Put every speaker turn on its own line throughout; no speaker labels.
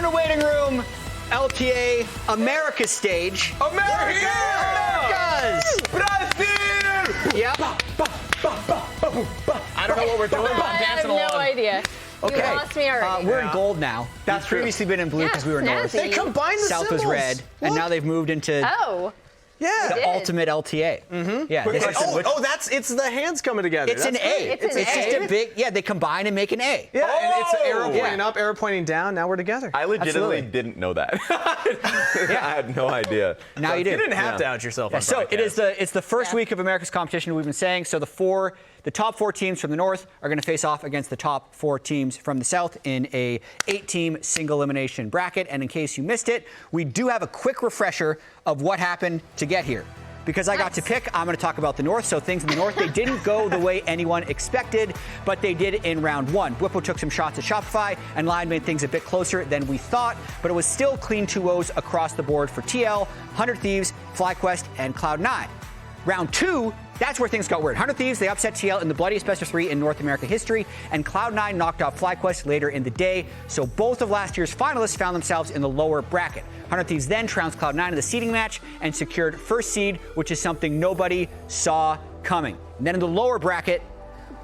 in the waiting room, LTA Americas stage.
Americas! Brazil!
Yep.
I don't know what we're doing, but I'm
I have
dancing
no
along.
idea.
Okay.
You lost me already.
We're in gold now. That's previously been in blue because we were north.
snazzy.
They combined the
South
symbols.
was red, and now they've moved into
Oh.
Yeah.
did.
ultimate LTA. Mm-hmm. Yeah.
Quick
this
question.
is-
it's the hands coming together.
It's an
That's
A.
It's an
just
A.
a big, they combine and make an A.
Yeah, and it's an arrow
Yeah.
pointing up, arrow pointing down. Now we're together.
I legitimately
Absolutely.
didn't know that. I had no idea.
Now you do.
You didn't have
Yeah.
to out yourself on
So it's the first week of America's competition we've been saying. So the top 4 teams from the north are going to face off against the top 4 teams from the south in a 8-team single elimination bracket. And in case you missed it, we do have a quick refresher of what happened to get here. Because I got to pick, I'm going to talk about the north. So things in the north, they didn't go the way anyone expected, but they did in round 1. Whippo took some shots at Shopify, and Lion made things a bit closer than we thought, but it was still clean 2-0s across the board for TL, 100 Thieves, FlyQuest, and Cloud9. Round 2, that's where things got weird. 100 Thieves, they upset TL in the bloodiest best of 3 in North America history, and Cloud9 knocked off FlyQuest later in the day. So both of last year's finalists found themselves in the lower bracket. 100 Thieves then trounced Cloud9 in the seeding match and secured first seed, which is something nobody saw coming. And then in the lower bracket,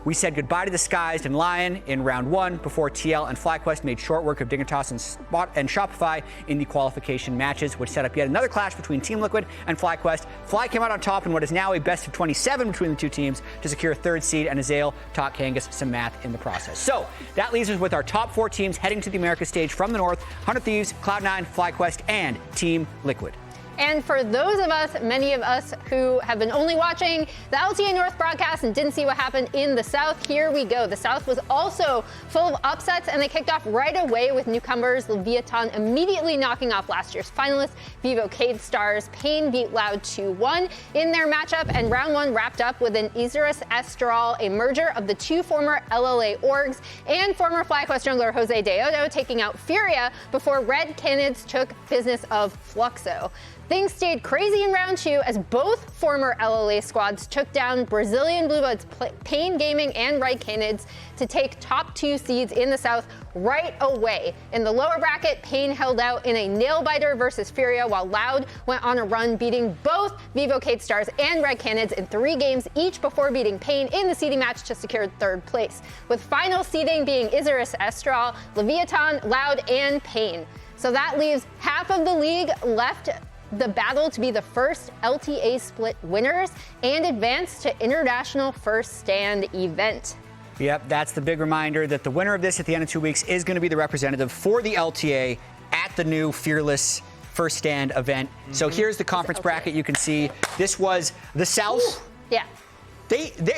we said goodbye to Disguised and Lion in round 1 before TL and FlyQuest made short work of Dignitas and Shopify in the qualification matches, which set up yet another clash between Team Liquid and FlyQuest. Fly came out on top in what is now a best of 27 between the two teams to secure a 3rd seed, and Azael taught Kangas some math in the process. So that leaves us with our top 4 teams heading to the Americas stage from the north: 100 Thieves, Cloud9, FlyQuest, and Team Liquid.
And for those of us, many of us who have been only watching the LTA North broadcast and didn't see what happened in the South, here we go. The South was also full of upsets, and they kicked off right away with newcomers Leviathan immediately knocking off last year's finalists, Vivo Cade Stars. paiN beat Loud 2-1 in their matchup, and round 1 wrapped up with an Isurus Estral, a merger of the 2 former LLA orgs, and former FlyQuest jungler Jose Deodo taking out Furia before Red Canids took business of Fluxo. Things stayed crazy in round 2 as both former LLA squads took down Brazilian Blue Bloods paiN Gaming and Red Canids to take top 2 seeds in the South right away. In the lower bracket, paiN held out in a nail-biter versus Furia, while Loud went on a run, beating both Vivo Cade Stars and Red Canids in 3 games each before beating paiN in the seeding match to secure 3rd place, with final seeding being Isurus Estral, Leviathan, Loud, and paiN. So that leaves half of the league left the battle to be the first LTA split winners and advance to International First Stand event.
Yep, that's the big reminder that the winner of this at the end of 2 weeks is going to be the representative for the LTA at the new Fearless First Stand event. So here's the conference bracket. You can see this was the South.
Ooh. Yeah.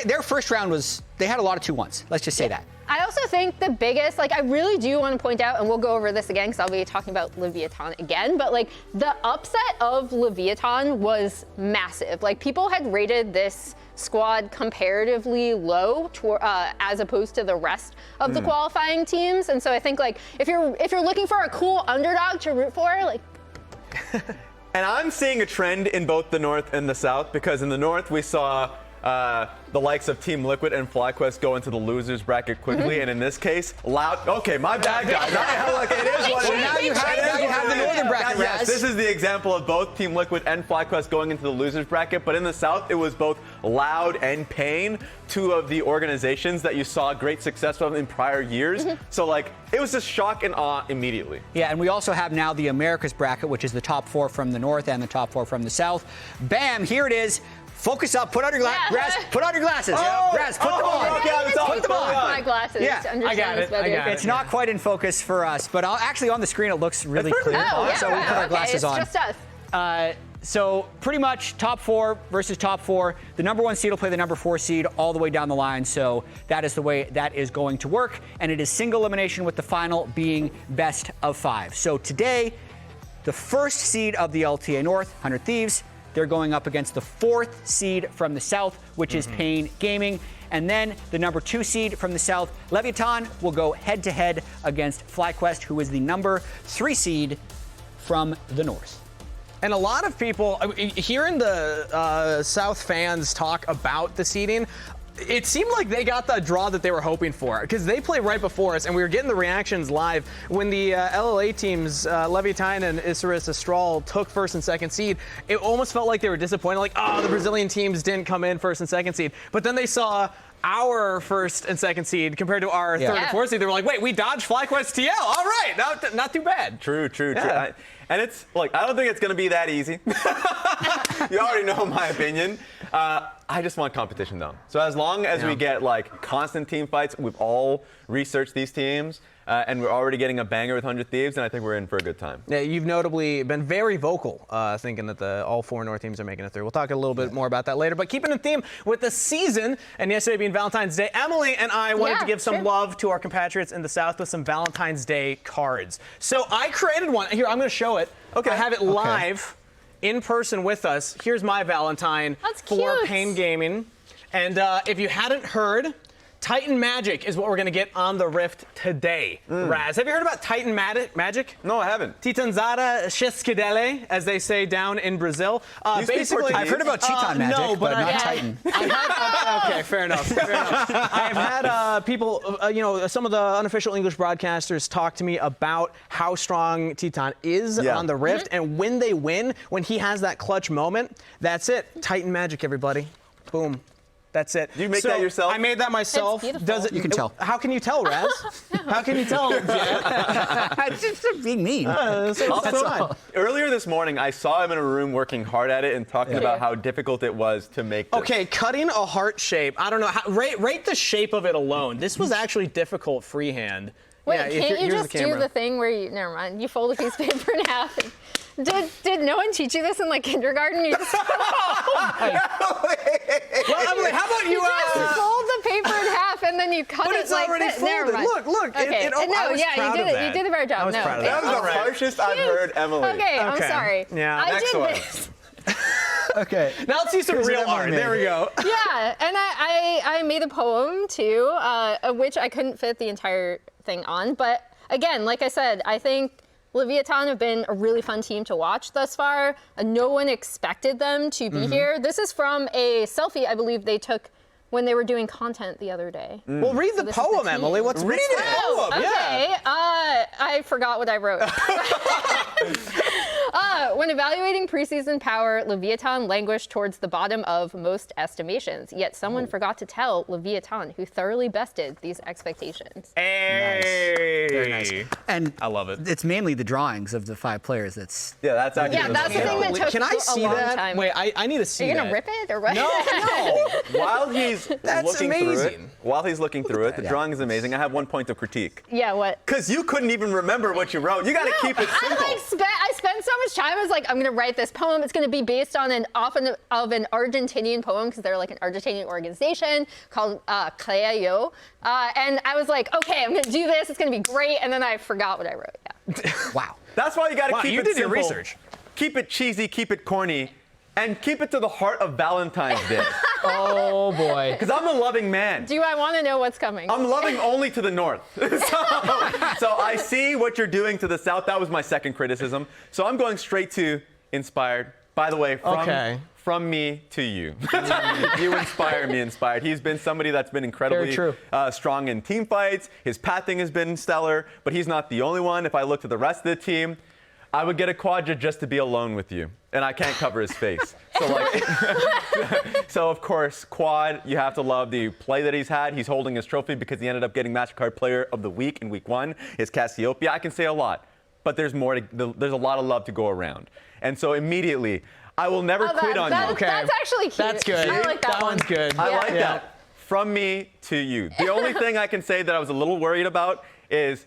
Their first round was, they had a lot of 2-1s. Let's just say that.
I also think the biggest, I really do want to point out, and we'll go over this again because I'll be talking about Leviathan again, but the upset of Leviathan was massive. People had rated this squad comparatively low as opposed to the rest of the qualifying teams, and so I think if you're looking for a cool underdog to root for,
And I'm seeing a trend in both the North and the South, because in the North we saw the likes of Team Liquid and FlyQuest go into the losers bracket quickly, and in this case, Loud. Okay, my bad, guys. It is what it is.
Now you have the northern bracket,
Yes,
Raz.
this is the example of both Team Liquid and FlyQuest going into the losers bracket, but in the South, it was both Loud and paiN, 2 of the organizations that you saw great success from in prior years. So, it was just shock and awe immediately.
Yeah, and we also have now the Americas bracket, which is the top 4 from the north and the top 4 from the south. Bam, here it is. Focus up, put on your glasses. Raz, put on your glasses. Raz, put them on.
put them on. My glasses.
Yeah,
to understand
I got
this
it.
better.
I got it.
It's not quite in focus for us, but actually on the screen it looks really clear.
Oh, yeah.
So we put our glasses on.
It's just us.
So pretty much top 4 versus top 4. The number 1 seed will play the number 4 seed all the way down the line. So that is the way that is going to work. And it is single elimination with the final being best of 5. So today, the first seed of the LTA North, 100 Thieves, they're going up against the 4th seed from the South, which is paiN Gaming. And then the number 2 seed from the South, Leviathan, will go head-to-head against FlyQuest, who is the number 3 seed from the North.
And a lot of people, hearing the South fans talk about the seeding, It seemed like they got the draw that they were hoping for because they played right before us and we were getting the reactions live when the LLA teams, Leviatine and Isurus Astral, took first and second seed. It almost felt like they were disappointed, like, oh, the Brazilian teams didn't come in first and second seed. But then they saw our first and second seed compared to our third and fourth seed. They were like, wait, we dodged FlyQuest TL. All right, not too bad.
True. And it's like, I don't think it's going to be that easy. You already know my opinion. I just want competition, though. So as long as we get like constant team fights, we've all researched these teams, and we're already getting a banger with 100 Thieves, and I think we're in for a good time.
Yeah, you've notably been very vocal, thinking that all 4 North teams are making it through. We'll talk a little bit more about that later. But keeping in theme with the season, and yesterday being Valentine's Day, Emily and I wanted to give some love to our compatriots in the South with some Valentine's Day cards. So I created one. Here, I'm going to show it. Okay. I have it live in person with us. Here's my Valentine for paiN Gaming. And if you hadn't heard, Titan Magic is what we're going to get on the Rift today. Raz, have you heard about Titan Magic?
No, I haven't.
Titanzada Sheskidele, as they say down in Brazil. Basically,
I've heard about Titan Magic,
no,
but not Titan.
Okay, fair enough. I've had people, some of the unofficial English broadcasters talk to me about how strong Titan is on the Rift, and when they win, when he has that clutch moment, that's it. Titan Magic, everybody. Boom. That's it.
You make that yourself?
I made that myself.
It's beautiful.
You can tell.
How can you tell, Raz? How can you tell?
It's just being mean.
Earlier this morning, I saw him in a room working hard at it and talking about how difficult it was to make this.
Okay, cutting a heart shape. I don't know. Rate the shape of it alone. This was actually difficult freehand.
Wait, can't you just do the thing where you, never mind, you fold a piece of paper in half and Did no one teach you this in like kindergarten? You just
well, Emily, how about you?
just fold the paper in half and then you cut
but
it
it's
like
already
this.
folded. Look.
Okay. You did a better job.
I was proud of
That was the harshest I've heard, Emily.
Okay, I'm sorry.
Yeah.
I
Next
did
one.
this.
Okay.
Now let's see some real art. There we go.
Yeah, and I made a poem too, which I couldn't fit the entire thing on. But again, like I said, I think Leviathan have been a really fun team to watch thus far. No one expected them to be here. This is from a selfie I believe they took when they were doing content the other day.
Well, read the poem, Emily. Read the poem.
Okay. I forgot what I wrote. When evaluating preseason power, Leviathan languished towards the bottom of most estimations. Yet someone forgot to tell Leviathan, who thoroughly bested these expectations.
Hey.
Very nice. And
I love it.
It's mainly the drawings of the 5 players that's.
Yeah, that's actually.
Yeah, that's the thing that took
Can I see
a long
that?
time.
Wait, I need to see that.
Are you gonna rip it or what?
No.
While he's
That's
looking through it,
amazing.
the drawing is amazing. I have one point of critique.
Yeah, what?
Because you couldn't even remember what you wrote. You got to keep it simple.
I spent so much time. I was like, I'm gonna write this poem. It's gonna be based on an Argentinian poem because they're like an Argentinian organization called CarioK. And I was like, okay, I'm gonna do this. It's gonna be great. And then I forgot what I wrote. Yeah.
Wow.
That's why you got to keep
you
it
did
simple.
your research.
Keep it cheesy, keep it corny, and keep it to the heart of Valentine's Day.
Oh boy.
Because I'm a loving man.
Do I want to know what's coming?
I'm loving only to the north. so I see what you're doing to the south. That was my second criticism. So I'm going straight to inspired. By the way, from me to you. You inspire me, inspired. He's been somebody that's been incredibly strong in team fights. His pathing has been stellar, but he's not the only one. If I look to the rest of the team, I would get a quadra just to be alone with you. And I can't cover his face. So of course, Quad, you have to love the play that he's had. He's holding his trophy because he ended up getting MasterCard Player of the Week in week 1. His Cassiopeia, I can say a lot, but there's more. There's a lot of love to go around. And so immediately, I will never quit on you.
Okay.
That's actually cute.
That's good.
I like that one.
One's good.
I like that. From me to you. The only thing I can say that I was a little worried about is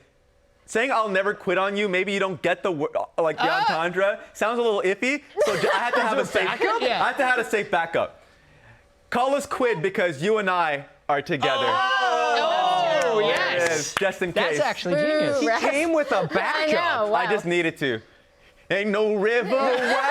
saying I'll never quit on you. Maybe you don't get the the entendre. Sounds a little iffy. So I had to have a safe backup. I had to have a safe backup. Call us Quid because you and I are together.
Oh,
There it is, just in case.
That's actually genius.
He came with a backup.
I know. Wow.
I just needed to. Ain't no river wide.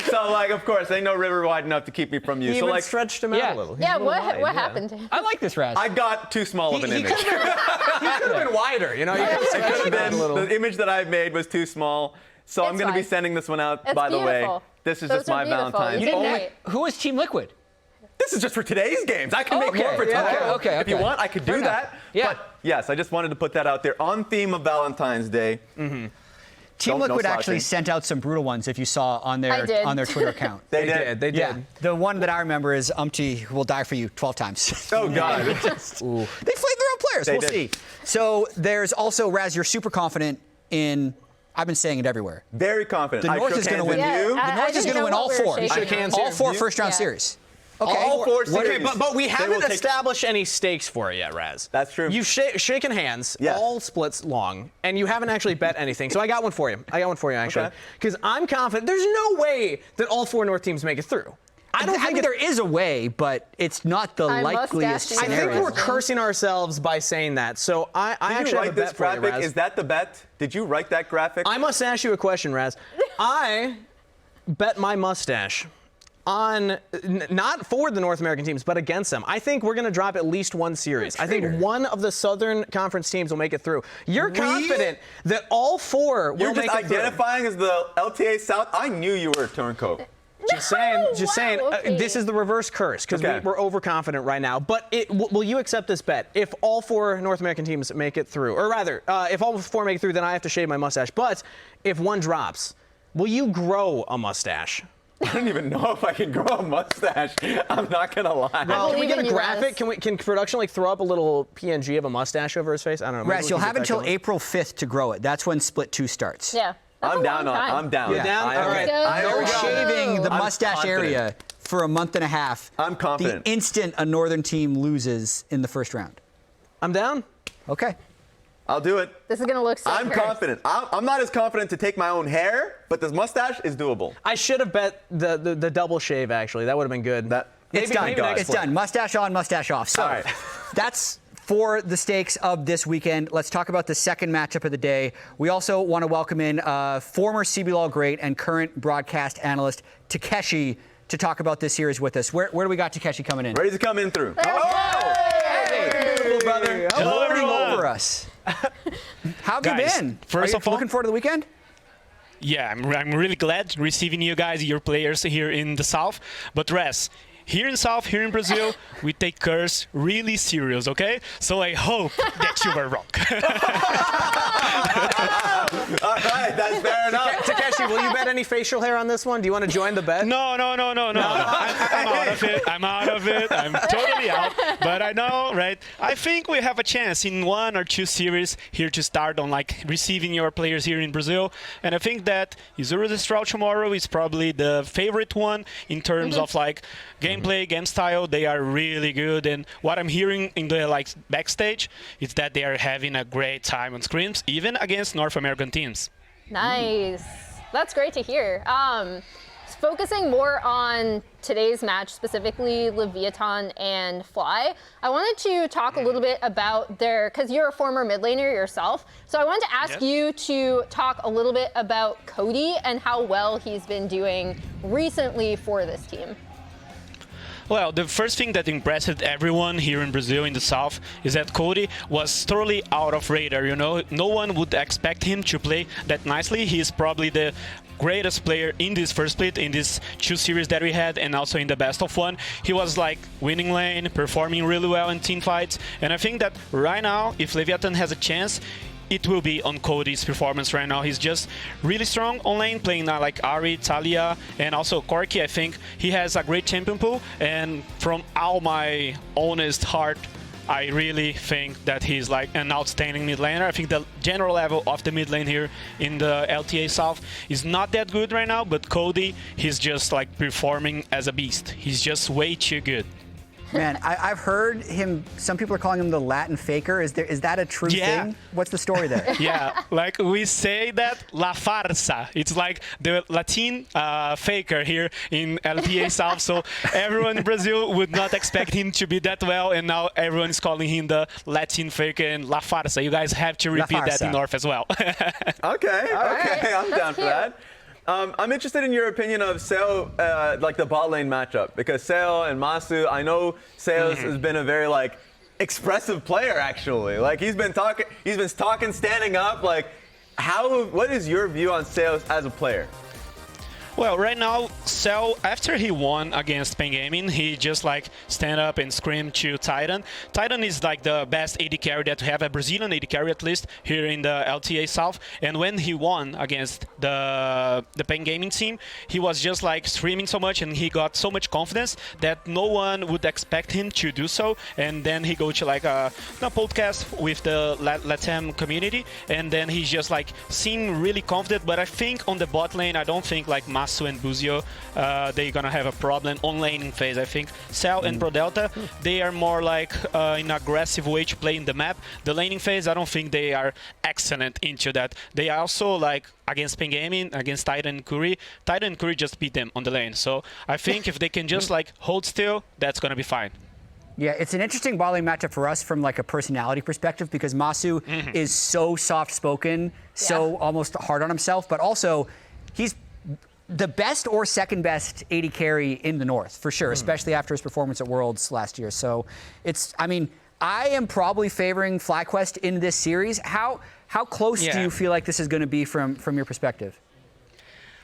So of course, ain't no river wide enough to keep me from you.
He
so
even stretched him out a little.
Yeah, what happened to him?
I like this, Raz.
I got too small of an image.
He could have been wider, you know. You could have stretched him out a little.
The image that I made was too small. So I'm going to be sending this one out, by the way. This is
Those
just my
are beautiful.
Valentine's.
You did great.
Who is Team Liquid?
this is just for today's games. I can make more for tomorrow. If you want, I could do that.
Yeah.
But yes, I just wanted to put that out there on theme of Valentine's Day.
Team Liquid
no
actually
slouching.
sent out some brutal ones if you saw on their Twitter account.
They did.
Yeah. The one that I remember is Umpty will die for you 12 times.
Oh, God.
They flayed their own players.
They
We'll
did.
see. So there's also, Raz, you're super confident in, I've been saying it everywhere.
Very confident.
The North
I
is
shook
going to
hands
win.
with you.
The North is going to win all four. All four first-round series. Okay.
All four series.
Okay, but we
They
haven't
will take-
established any stakes for it yet, Raz.
That's true.
You've shaken hands,
Yes.
all splits long, and you haven't actually bet anything. So I got one for you. Actually.
Okay.
Because I'm confident there's no way that all 4 North teams make it through. I don't think
there is a way, but it's not the likeliest
mustache
I
scenario.
think we're cursing ourselves by saying that. So I
Did you
actually
write
have a
this
bet for you,
graphic?
Raz.
Is that the bet? Did you write that graphic?
I must ask you a question, Raz. I bet my mustache on not for the North American teams, but against them. I think we're going to drop at least one series. I think one of the Southern Conference teams will make it through. You're confident that all 4 will
You're just
make it through.
identifying as the LTA South? I knew you were a turncoat.
Just saying.
Okay.
This is the reverse curse because
Okay.
we're overconfident right now. But will you accept this bet? If all 4 North American teams make it through, or rather, if all 4 make it through, then I have to shave my mustache. But if one drops, will you grow a mustache?
I don't even know if I can grow a mustache. I'm not gonna lie.
Well, can we
believe
get a
in you,
graphic?
Raz.
Can production like throw up a little PNG of a mustache over his face? I don't know. Maybe
Raz,
we
you'll
can
have
get that
until
going.
April 5th to grow it. That's when Split 2 starts.
Yeah. That's
I'm
a
down
long
on.
time.
I'm down.
You're down?
I
All
am.
right.
I
You're
am
shaving the
I'm
mustache
confident.
area for a month and a half.
I'm confident.
The instant a Northern team loses in the first round.
I'm down.
Okay.
I'll do it.
This is going to look so
I'm
good.
confident. I'm not as confident to take my own hair, but this mustache is doable.
I should have bet the double shave. Actually, that would have been good.
It's done.
next
It's
split.
done. Mustache on, mustache off. So
All right.
that's for the stakes of this weekend. Let's talk about the second matchup of the day. We also want to welcome in former CBLOL great and current broadcast analyst Takeshi to talk about this series with us. Where do we got Takeshi coming in?
Ready to come in through.
Hey,
Little brother.
Hello,
everyone.
over us. How have
Guys,
you been?
first
Are you
of all-
looking forward to the weekend?
Yeah, I'm really glad receiving you guys, your players here in the South. But Raz, here in South, here in Brazil, we take curse really serious, okay? So I hope that you were wrong.
All right, that's fair enough.
Takeshi, will you bet any facial hair on this one? Do you want to join the bet?
No. I'm out of it. I'm totally out. But I know, right? I think we have a chance in 1 or 2 series here to start on like receiving your players here in Brazil. And I think that Zyra the Stroud tomorrow is probably the favorite one in terms of like gameplay, game style. They are really good. And what I'm hearing in the like backstage is that they are having a great time on scrims, even against North American teams.
Nice. That's great to hear. Focusing more on today's match, specifically Leviathan and Fly, I wanted to talk a little bit about because you're a former mid laner yourself, so I wanted to ask you to talk a little bit about Cody and how well he's been doing recently for this team.
Well, the first thing that impressed everyone here in Brazil in the South is that Cody was totally out of radar, you know? No one would expect him to play that nicely. He's probably the greatest player in this first split, in these 2 series that we had, and also in the best of 1. He was like winning lane, performing really well in team fights, and I think that right now, if Leviathan has a chance, it will be on Cody's performance right now. He's just really strong on lane, playing like Ahri, Talia, and also Corki. I think he has a great champion pool, and from all my honest heart, I really think that he's like an outstanding mid laner. I think the general level of the mid lane here in the LTA South is not that good right now, but Cody, he's just like performing as a beast. He's just way too good.
Man, I've heard him, some people are calling him the Latin faker. Is that a true thing? What's the story there?
Yeah, like we say that la farsa. It's like the Latin faker here in LTA South. So everyone in Brazil would not expect him to be that well, and now everyone is calling him the Latin faker and la farsa. You guys have to repeat that in North as well.
Okay,
right.
I'm down for that. I'm interested in your opinion of Seoul, like the bot lane matchup, because Seoul and Masu, I know Seoul has been a very like expressive player actually. Like he's been talking, standing up. Like, what is your view on Seoul as a player?
Well, right now, Seoul, after he won against paiN Gaming, he just like stand up and scream to Titan. Titan is like the best AD carry that we have, a Brazilian AD carry at least, here in the LTA South. And when he won against the paiN Gaming team, he was just like screaming so much and he got so much confidence that no one would expect him to do so. And then he go to like a podcast with the LATAM community, and then he's just like seem really confident. But I think on the bot lane, I don't think like Masu and Buzio, they're gonna have a problem on laning phase. I think Seoul and Pro Delta, they are more like in aggressive way to play in the map. The laning phase, I don't think they are excellent into that. They are also like against paiN Gaming, against Titan and Kuri. Titan and Kuri just beat them on the lane. So I think if they can just like hold still, that's gonna be fine.
Yeah, it's an interesting bot lane matchup for us from like a personality perspective because Masu is so soft-spoken, so almost hard on himself, but also he's the best or second best AD carry in the North, for sure, especially after his performance at Worlds last year. So it's, I mean, I am probably favoring FlyQuest in this series. How close do you feel like this is going to be from your perspective?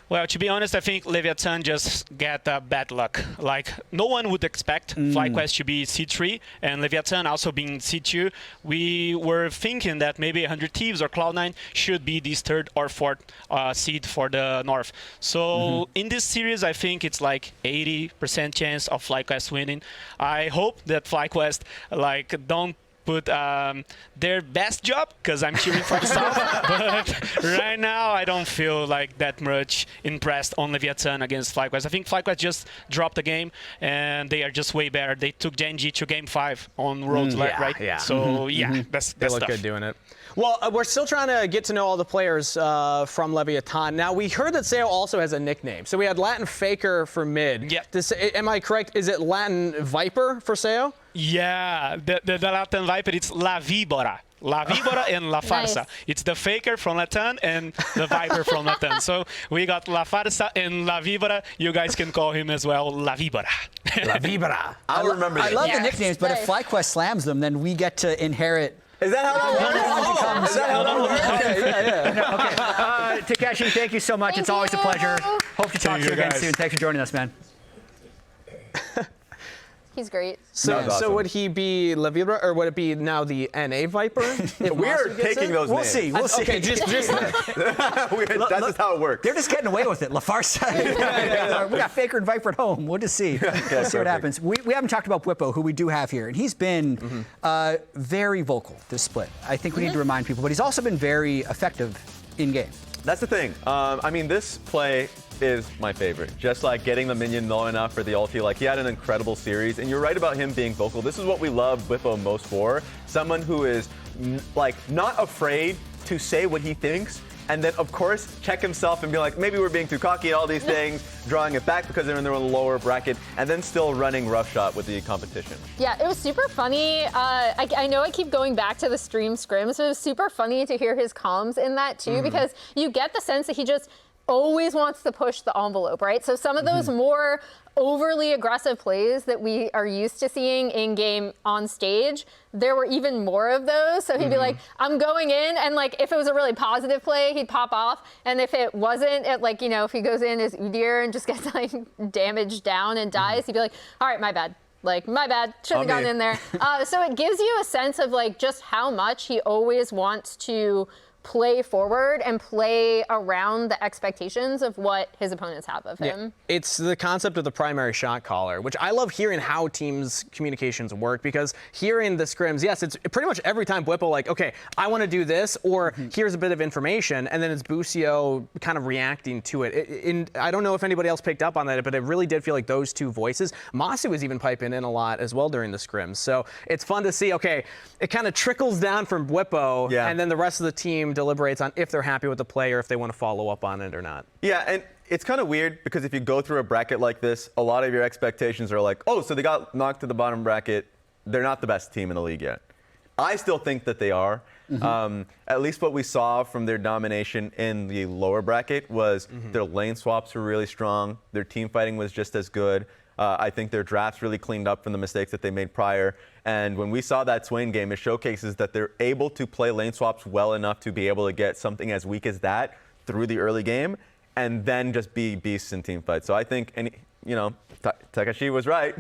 Well, to be honest, I think Leviathan just got bad luck. Like, no one would expect FlyQuest to be C3 and Leviathan also being C2. We were thinking that maybe 100 Thieves or Cloud9 should be this third or fourth seed for the North. So in this series, I think it's like 80% chance of FlyQuest winning. I hope that FlyQuest like don't put their best job, because I'm cheering for the South, but right now I don't feel like that much impressed on Leviathan against FlyQuest. I think FlyQuest just dropped the game, and they are just way better. They took Genji to Game 5 on Worlds, right?
Yeah.
So that's
They look
tough.
good doing it. Well, we're still trying to get to know all the players from Leviathan. Now, we heard that Seoul also has a nickname. So we had Latin Faker for mid.
Yeah.
Am I correct? Is it Latin Viper for Seoul?
Yeah, the Latin Viper, it's La Víbora. La Víbora and La Farsa.
Nice.
It's the Faker from Latin and the Viper from Latin. So we got La Farsa and La Víbora. You guys can call him as well La Víbora.
La Vibra.
I'll remember
I
that.
love the nicknames, but if FlyQuest slams them, then we get to inherit.
Is that how that works? Is that how that works?
Okay. Takeshi, thank you so much.
Thank
it's always a pleasure.
you.
Hope to talk to you again
guys.
soon. Thanks for joining us, man.
He's great.
So,
That's awesome.
so would he be La Vibra, or would it be now the NA Viper?
We're taking those
We'll
names.
see. We'll see.
Okay, just
That's just how it works.
They're just getting away with it. La Farsa. We got Faker and Viper at home. We'll just see. We'll see what
perfect.
happens. We haven't talked about Bwipo, who we do have here, and he's been very vocal this split. I think we need to remind people, but he's also been very effective in game.
That's the thing. I mean, this play is my favorite. Just like getting the minion low enough for the ulti. Like, he had an incredible series, and you're right about him being vocal. This is what we love Bwipo most for. Someone who is like not afraid to say what he thinks, and then of course check himself and be like, maybe we're being too cocky and all these things, drawing it back because they're in their lower bracket, and then still running roughshod with the competition.
Yeah, it was super funny. I know I keep going back to the stream scrims, but it was super funny to hear his comms in that too, because you get the sense that he just always wants to push the envelope, right? So some of those more overly aggressive plays that we are used to seeing in game on stage, there were even more of those. So he'd be like, I'm going in, and like if it was a really positive play, he'd pop off. And if it wasn't, like, you know, if he goes in as Udyr and just gets like damaged down and dies, he'd be like, all right, my bad. Like, my bad, should have gone in there. So it gives you a sense of like just how much he always wants to play forward and play around the expectations of what his opponents have of him.
It's the concept of the primary shot caller, which I love hearing how teams' communications work, because hearing the scrims, yes, it's pretty much every time Bwipo like, okay, I want to do this, or here's a bit of information, and then it's Busio kind of reacting to it. I don't know if anybody else picked up on that, but it really did feel like those two voices. Masu was even piping in a lot as well during the scrims. So it's fun to see, okay, it kind of trickles down from Bwipo, and then the rest of the team deliberates on if they're happy with the play or if they want to follow up on it or not.
Yeah, and it's kind of weird because if you go through a bracket like this, a lot of your expectations are like, oh, so they got knocked to the bottom bracket. They're not the best team in the league yet. I still think that they are. At least what we saw from their domination in the lower bracket was their lane swaps were really strong. Their team fighting was just as good. I think their drafts really cleaned up from the mistakes that they made prior. And when we saw that Swain game, it showcases that they're able to play lane swaps well enough to be able to get something as weak as that through the early game and then just be beasts in team fights. So I think, Takashi was right.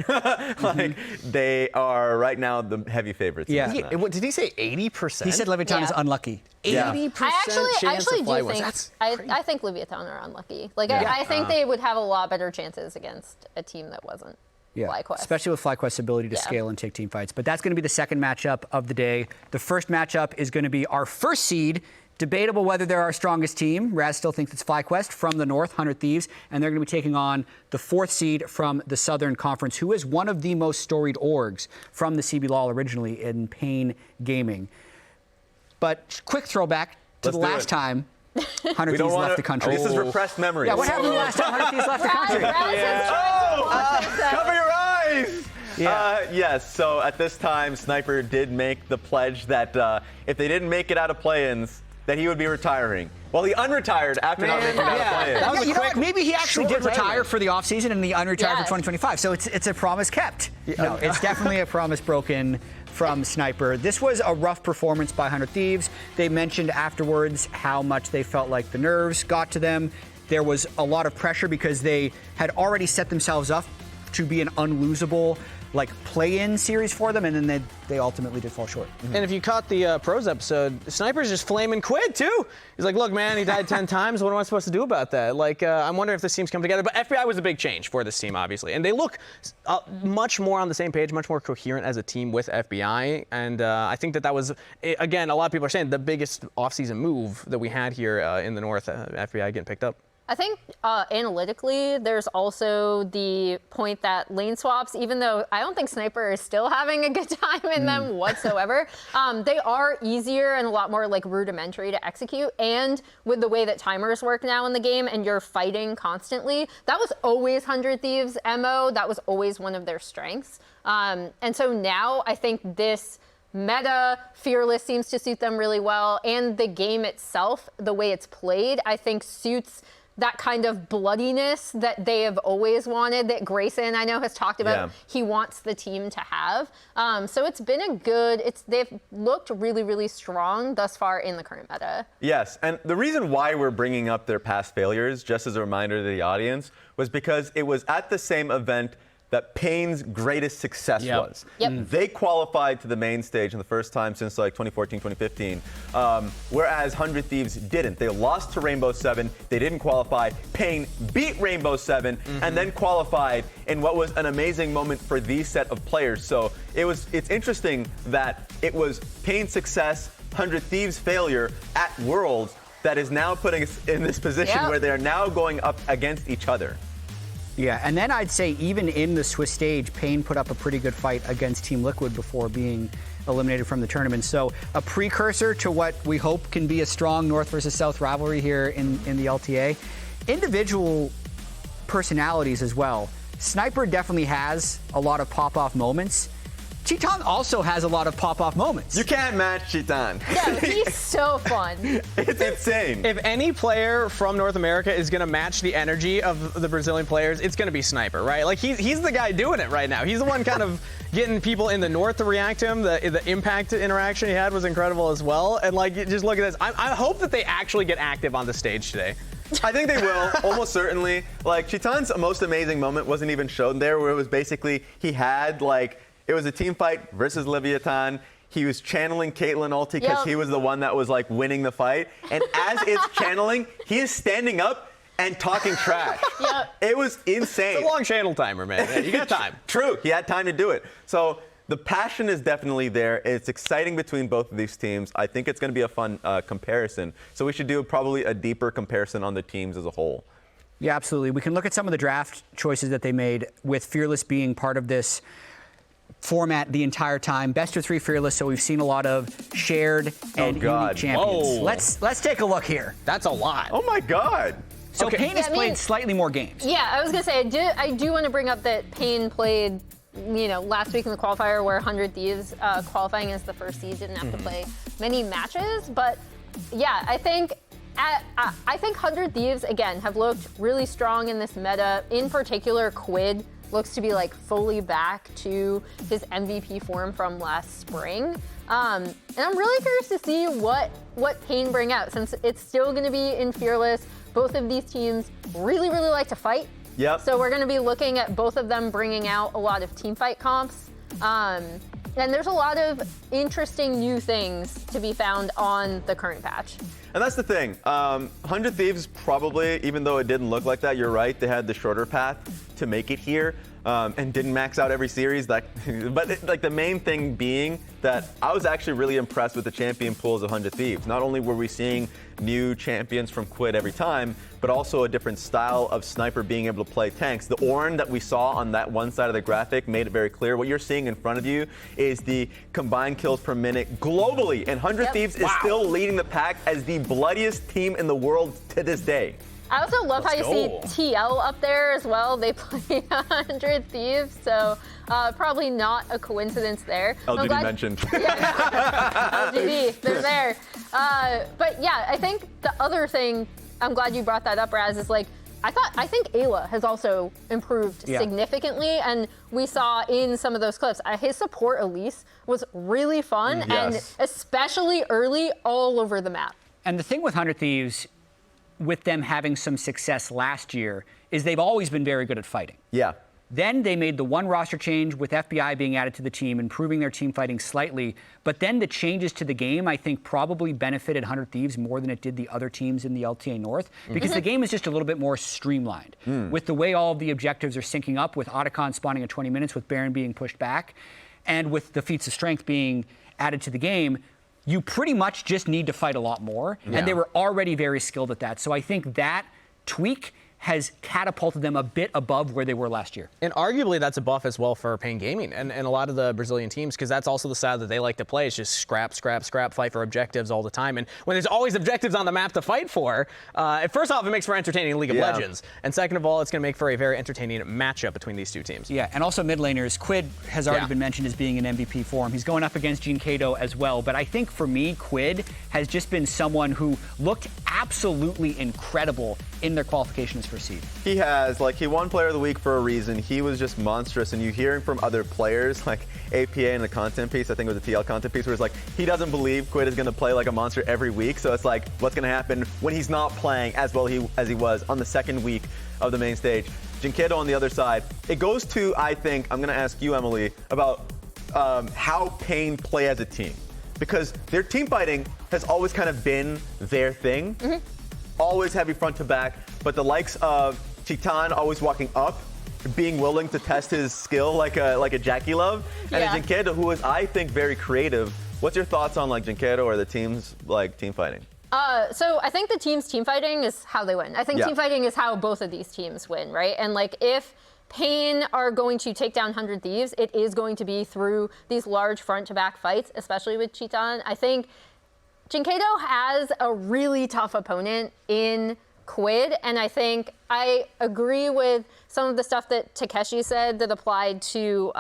Like, they are right now the heavy favorites.
Yeah.
in this match.
Did he say 80%?
He said Leviathan is unlucky.
80%
I actually
chance
do
of
think I think Leviathan are unlucky. Like I think they would have a lot better chances against a team that wasn't FlyQuest.
Especially with FlyQuest's ability to scale and take team fights. But that's going to be the second matchup of the day. The first matchup is going to be our first seed. Debatable whether they're our strongest team. Raz still thinks it's FlyQuest from the North, 100 Thieves, and they're going to be taking on the fourth seed from the Southern Conference, who is one of the most storied orgs from the CBLOL originally in paiN Gaming. But quick throwback to the last time 100 Thieves left the country.
This is repressed memories.
Yeah, what happened the last time 100 Thieves left the country?
Cover your eyes! Yes, so at this time, Sniper did make the pledge that if they didn't make it out of play-ins, that he would be retiring. Well, he unretired after not making it out of play-ins.
That was maybe he actually did retire
retirement.
for the offseason and he unretired for 2025. So it's a promise kept. No, it's definitely a promise broken from Sniper. This was a rough performance by 100 Thieves. They mentioned afterwards how much they felt like the nerves got to them. There was a lot of pressure because they had already set themselves up to be an unlosable play-in series for them, and then they ultimately did fall short.
And if you caught the pros episode, Sniper's just flaming Quid too. He's like, look, man, he died 10 times. What am I supposed to do about that? I'm wondering if this team's come together. But FBI was a big change for this team, obviously. And they look much more on the same page, much more coherent as a team with FBI. And I think that was, again, a lot of people are saying the biggest offseason move that we had here in the North, FBI getting picked up.
I think analytically, there's also the point that lane swaps, even though I don't think Sniper is still having a good time in them whatsoever, they are easier and a lot more rudimentary to execute. And with the way that timers work now in the game and you're fighting constantly, that was always 100 Thieves' MO. That was always one of their strengths. And so now I think this meta, Fearless seems to suit them really well. And the game itself, the way it's played, I think suits that kind of bloodiness that they have always wanted, that Grayson, I know, has talked about he wants the team to have. So it's been they've looked really, really strong thus far in the current meta.
Yes, and the reason why we're bringing up their past failures, just as a reminder to the audience, was because it was at the same event that paiN's greatest success was. They qualified to the main stage in the first time since 2014, 2015, whereas 100 Thieves didn't. They lost to Rainbow 7. They didn't qualify. paiN beat Rainbow 7 and then qualified in what was an amazing moment for these set of players. So it's interesting that it was paiN's success, 100 Thieves' failure at Worlds that is now putting us in this position where they are now going up against each other.
Yeah, and then I'd say even in the Swiss stage, paiN put up a pretty good fight against Team Liquid before being eliminated from the tournament. So a precursor to what we hope can be a strong North versus South rivalry here in the LTA. Individual personalities as well. Sniper definitely has a lot of pop-off moments. Cheetan also has a lot of pop-off moments.
You can't match Cheetan.
Yeah, he's so fun.
It's insane.
If any player from North America is going to match the energy of the Brazilian players, it's going to be Sniper, right? He's the guy doing it right now. He's the one kind of getting people in the North to react to him. The impact interaction he had was incredible as well. And just look at this. I hope that they actually get active on the stage today.
I think they will, almost certainly. Cheetan's most amazing moment wasn't even shown there, where it was basically he had it was a team fight versus Leviathan. He was channeling Caitlyn ulti because he was the one that was winning the fight. And as it's channeling, he is standing up and talking trash. It was insane.
It's a long channel timer, man. You got time.
True. He had time to do it. So the passion is definitely there. It's exciting between both of these teams. I think it's going to be a fun comparison. So we should do probably a deeper comparison on the teams as a whole.
Yeah, absolutely. We can look at some of the draft choices that they made, with Fearless being part of this format the entire time. Best of 3 Fearless, so we've seen a lot of shared and unique champions.
Whoa.
Let's take a look here.
That's a lot.
Oh my God.
So paiN has played slightly more games.
Yeah, I was gonna say I do want to bring up that paiN played, last week in the qualifier where 100 Thieves qualifying as the first seed didn't have to play many matches, but yeah, I think 100 Thieves again have looked really strong in this meta. In particular, Quid looks to be fully back to his MVP form from last spring. And I'm really curious to see what paiN bring out, since it's still going to be in Fearless, both of these teams really, really like to fight.
Yep.
So we're going to be looking at both of them bringing out a lot of team fight comps. And there's a lot of interesting new things to be found on the current patch.
And that's the thing. 100 Thieves probably, even though it didn't look like that, you're right, they had the shorter path to make it here. And didn't max out every series. But the main thing being that I was actually really impressed with the champion pools of 100 Thieves. Not only were we seeing new champions from Quid every time, but also a different style of sniper being able to play tanks. The Ornn that we saw on that one side of the graphic made it very clear. What you're seeing in front of you is the combined kills per minute globally. And 100 Thieves is still leading the pack as the bloodiest team in the world to this day.
I also love how you see TL up there as well. They play 100 Thieves, so probably not a coincidence there.
LGD mentioned.
Yeah, LGD, they're there. But yeah, I think the other thing, I'm glad you brought that up, Raz, is like, I think Eyla has also improved significantly, and we saw in some of those clips, his support Elise was really fun, and especially early all over the map.
And the thing with 100 Thieves, with them having some success last year, is they've always been very good at fighting.
Yeah.
Then they made the one roster change with FBI being added to the team, improving their team fighting slightly. But then the changes to the game, I think, probably benefited 100 Thieves more than it did the other teams in the LTA North, because the game is just a little bit more streamlined. With the way all of the objectives are syncing up, with Otacon spawning at 20 minutes, with Baron being pushed back, and with the feats of strength being added to the game, you pretty much just need to fight a lot more. And they were already very skilled at that. So I think that tweak has catapulted them a bit above where they were last year.
And arguably that's a buff as well for paiN Gaming and a lot of the Brazilian teams, because that's also the style that they like to play. It's just scrap, fight for objectives all the time. And when there's always objectives on the map to fight for, first off, it makes for entertaining League of Legends. And second of all, it's going to make for a very entertaining matchup between these two teams.
Yeah, and also mid laners. Quid has already been mentioned as being in MVP form. He's going up against dyNquedo as well. But I think for me, Quid has just been someone who looked absolutely incredible in their qualifications for seed.
He has, he won Player of the Week for a reason. He was just monstrous, and you hearing from other players, like APA in the content piece, I think it was a TL content piece, where it's like, he doesn't believe Quid is going to play like a monster every week, so it's like, what's going to happen when he's not playing as well as he was on the second week of the main stage. dyNquedo on the other side. It goes to, I think, I'm going to ask you, Emily, about how paiN play as a team. Because their team fighting has always kind of been their thing. Always heavy front to back, but the likes of Titan always walking up, being willing to test his skill like a Jackie Love, and a dyNquedo who is, I think, very creative. What's your thoughts on dyNquedo or the team's team fighting?
So I think the team's team fighting is how they win. I think team fighting is how both of these teams win, right? And if paiN are going to take down 100 Thieves, it is going to be through these large front-to-back fights, especially with Titan. I think dyNquedo has a really tough opponent in Quid, and I think I agree with some of the stuff that Takeshi said that applied to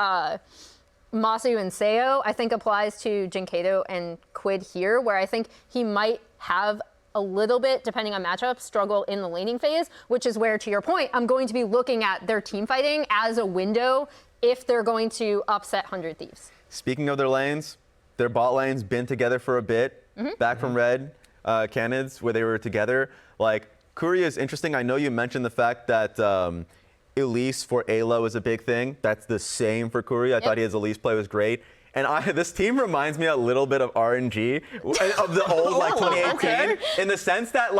Masu and Seo. I think applies to dyNquedo and Quid here, where I think he might have a little bit, depending on matchup, struggle in the laning phase, which is where, to your point, I'm going to be looking at their team fighting as a window if they're going to upset 100 Thieves.
Speaking of their lanes, their bot lane's been together for a bit, back from Red Canids, where they were together. Kuri is interesting. I know you mentioned the fact that Elise for Eyla was a big thing. That's the same for Kuri. I thought his Elise play was great. And this team reminds me a little bit of RNG, of the old 2018, in the sense that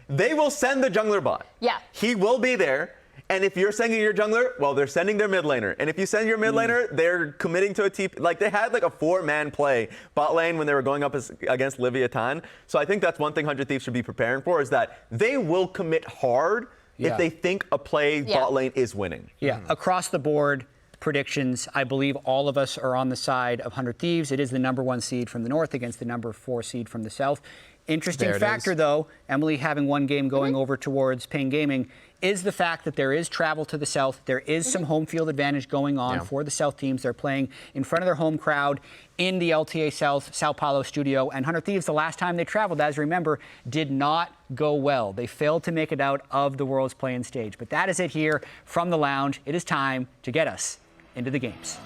they will send the jungler bot.
Yeah.
He will be there. And if you're sending your jungler, well, they're sending their mid laner. And if you send your mid laner, they're committing to a TP. They had a 4-man play bot lane when they were going up against Leviathan. So I think that's one thing 100 Thieves should be preparing for, is that they will commit hard if they think a play bot lane is winning.
Yeah, across the board, predictions, I believe all of us are on the side of 100 Thieves. It is the #1 seed from the north against the #4 seed from the south. Interesting factor, though, Emily having one game going over towards paiN Gaming, is the fact that there is travel to the south. There is some home field advantage going on for the south teams. They're playing in front of their home crowd in the LTA South, Sao Paulo studio. And 100 Thieves, the last time they traveled, as you remember, did not go well. They failed to make it out of the world's play-in stage. But that is it here from the lounge. It is time to get us into the games.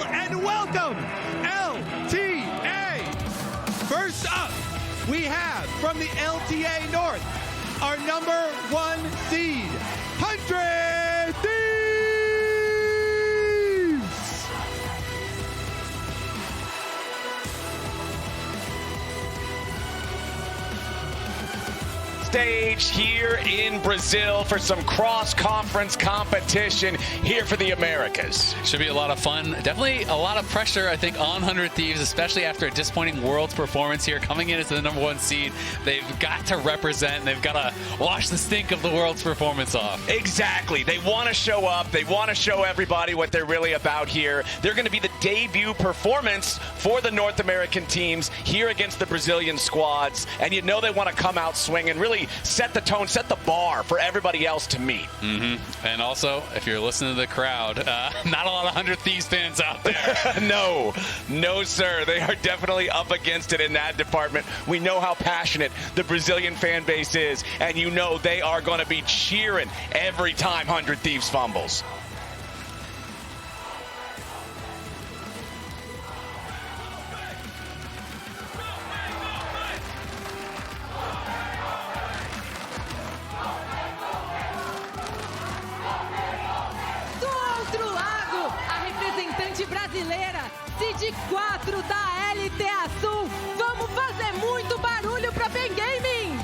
Rell, and welcome, LTA. First up, we have from the LTA North, our #1 seed, 100 Thieves!
Stage here in Brazil for some cross-conference competition here for the Americas.
Should be a lot of fun. Definitely a lot of pressure, I think, on 100 Thieves, especially after a disappointing Worlds performance here. Coming in as the #1 seed, they've got to represent, and they've got to wash the stink of the Worlds performance off.
Exactly. They want to show up. They want to show everybody what they're really about here. They're going to be the debut performance for the North American teams here against the Brazilian squads. And you know they want to come out swinging, really set the tone, set the bar for everybody else to meet.
And also, if you're listening to the crowd, not a lot of 100 Thieves fans out there.
No, sir. They are definitely up against it in that department. We know how passionate the Brazilian fan base is, and you know they are going to be cheering every time 100 Thieves fumbles.
Brasileira, seed 4 da LTA Sul. Vamos fazer muito barulho pra paiN Gaming!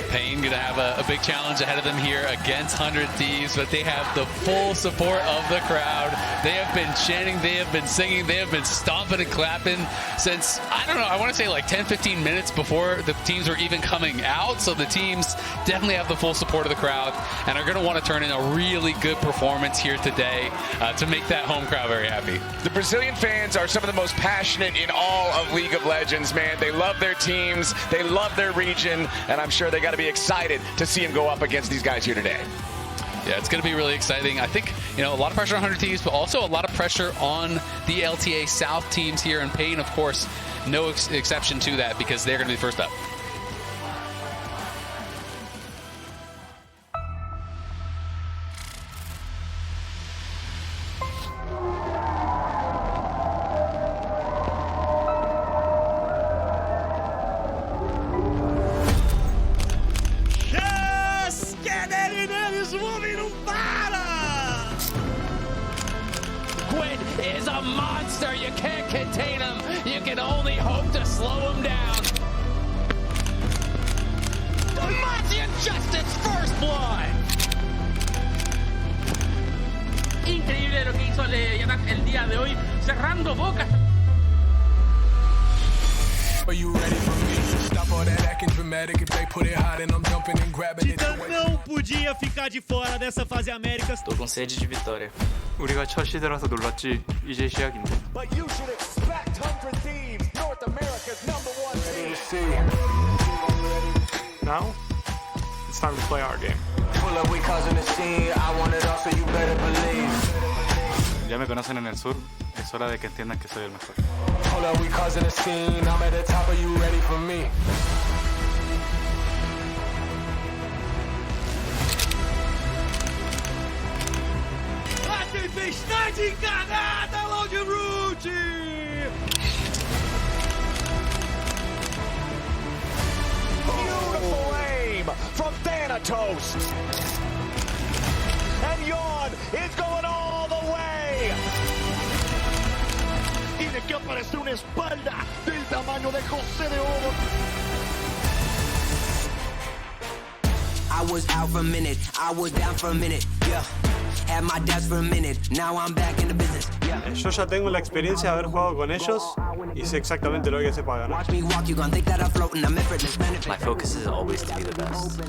paiN going to have a big challenge ahead of them here against 100 Thieves, but they have the full support of the crowd. They have been chanting, they have been singing, they have been stomping and clapping since, I don't know, I want to say like 10-15 minutes before the teams were even coming out. So the teams definitely have the full support of the crowd and are going to want to turn in a really good performance here today to make that home crowd very happy.
The Brazilian fans are some of the most passionate in all of League of Legends, man. They love their teams, they love their region, and I'm sure they got to be excited to see them go up against these guys here today.
Yeah, it's going to be really exciting. I think, you know, a lot of pressure on 100 Thieves, but also a lot of pressure on the LTA South teams here, and paiN, of course, no exception to that because they're going to be first up.
Quid is a monster. You can't contain him. You can only hope to slow him down. Noxian Justice First Blood. Increíble lo que hizo el día de hoy, cerrando bocas.
Are you ready for me? Stop all that acting dramatic. If they put it hot and I'm jumping and grabbing it.
não podia ficar de fora dessa fase Américas.
또 com sede de vitória. 우리가 첫 시대라서 놀랐지. 이제 시작인데.
But you should expect 100 Thieves, North America's #1 seed.
Now, it's time to play our game.
Pull up, we causing the scene. I want it all, so you better believe.
Ya me conocen en el sur. Es hora de que entiendan que soy el mejor.
Hold up, we causing a scene. I'm at the top. Are you ready for me?
A tempestade encarnada, Loud Root!
Beautiful aim from Thanatos. And Yone is going all the way. Tiene que aparecer una espalda del tamaño de José de Oro.
I was out for a minute, I was down for a minute, yeah. Had my doubts for a minute, now I'm back in the business, yeah.
Yo ya tengo la experiencia de haber jugado con ellos y sé exactamente lo que se puede ganar.
Watch me walk, you gon' think that I'm floating, I'm effortless benefit.
My focus is always to be the best.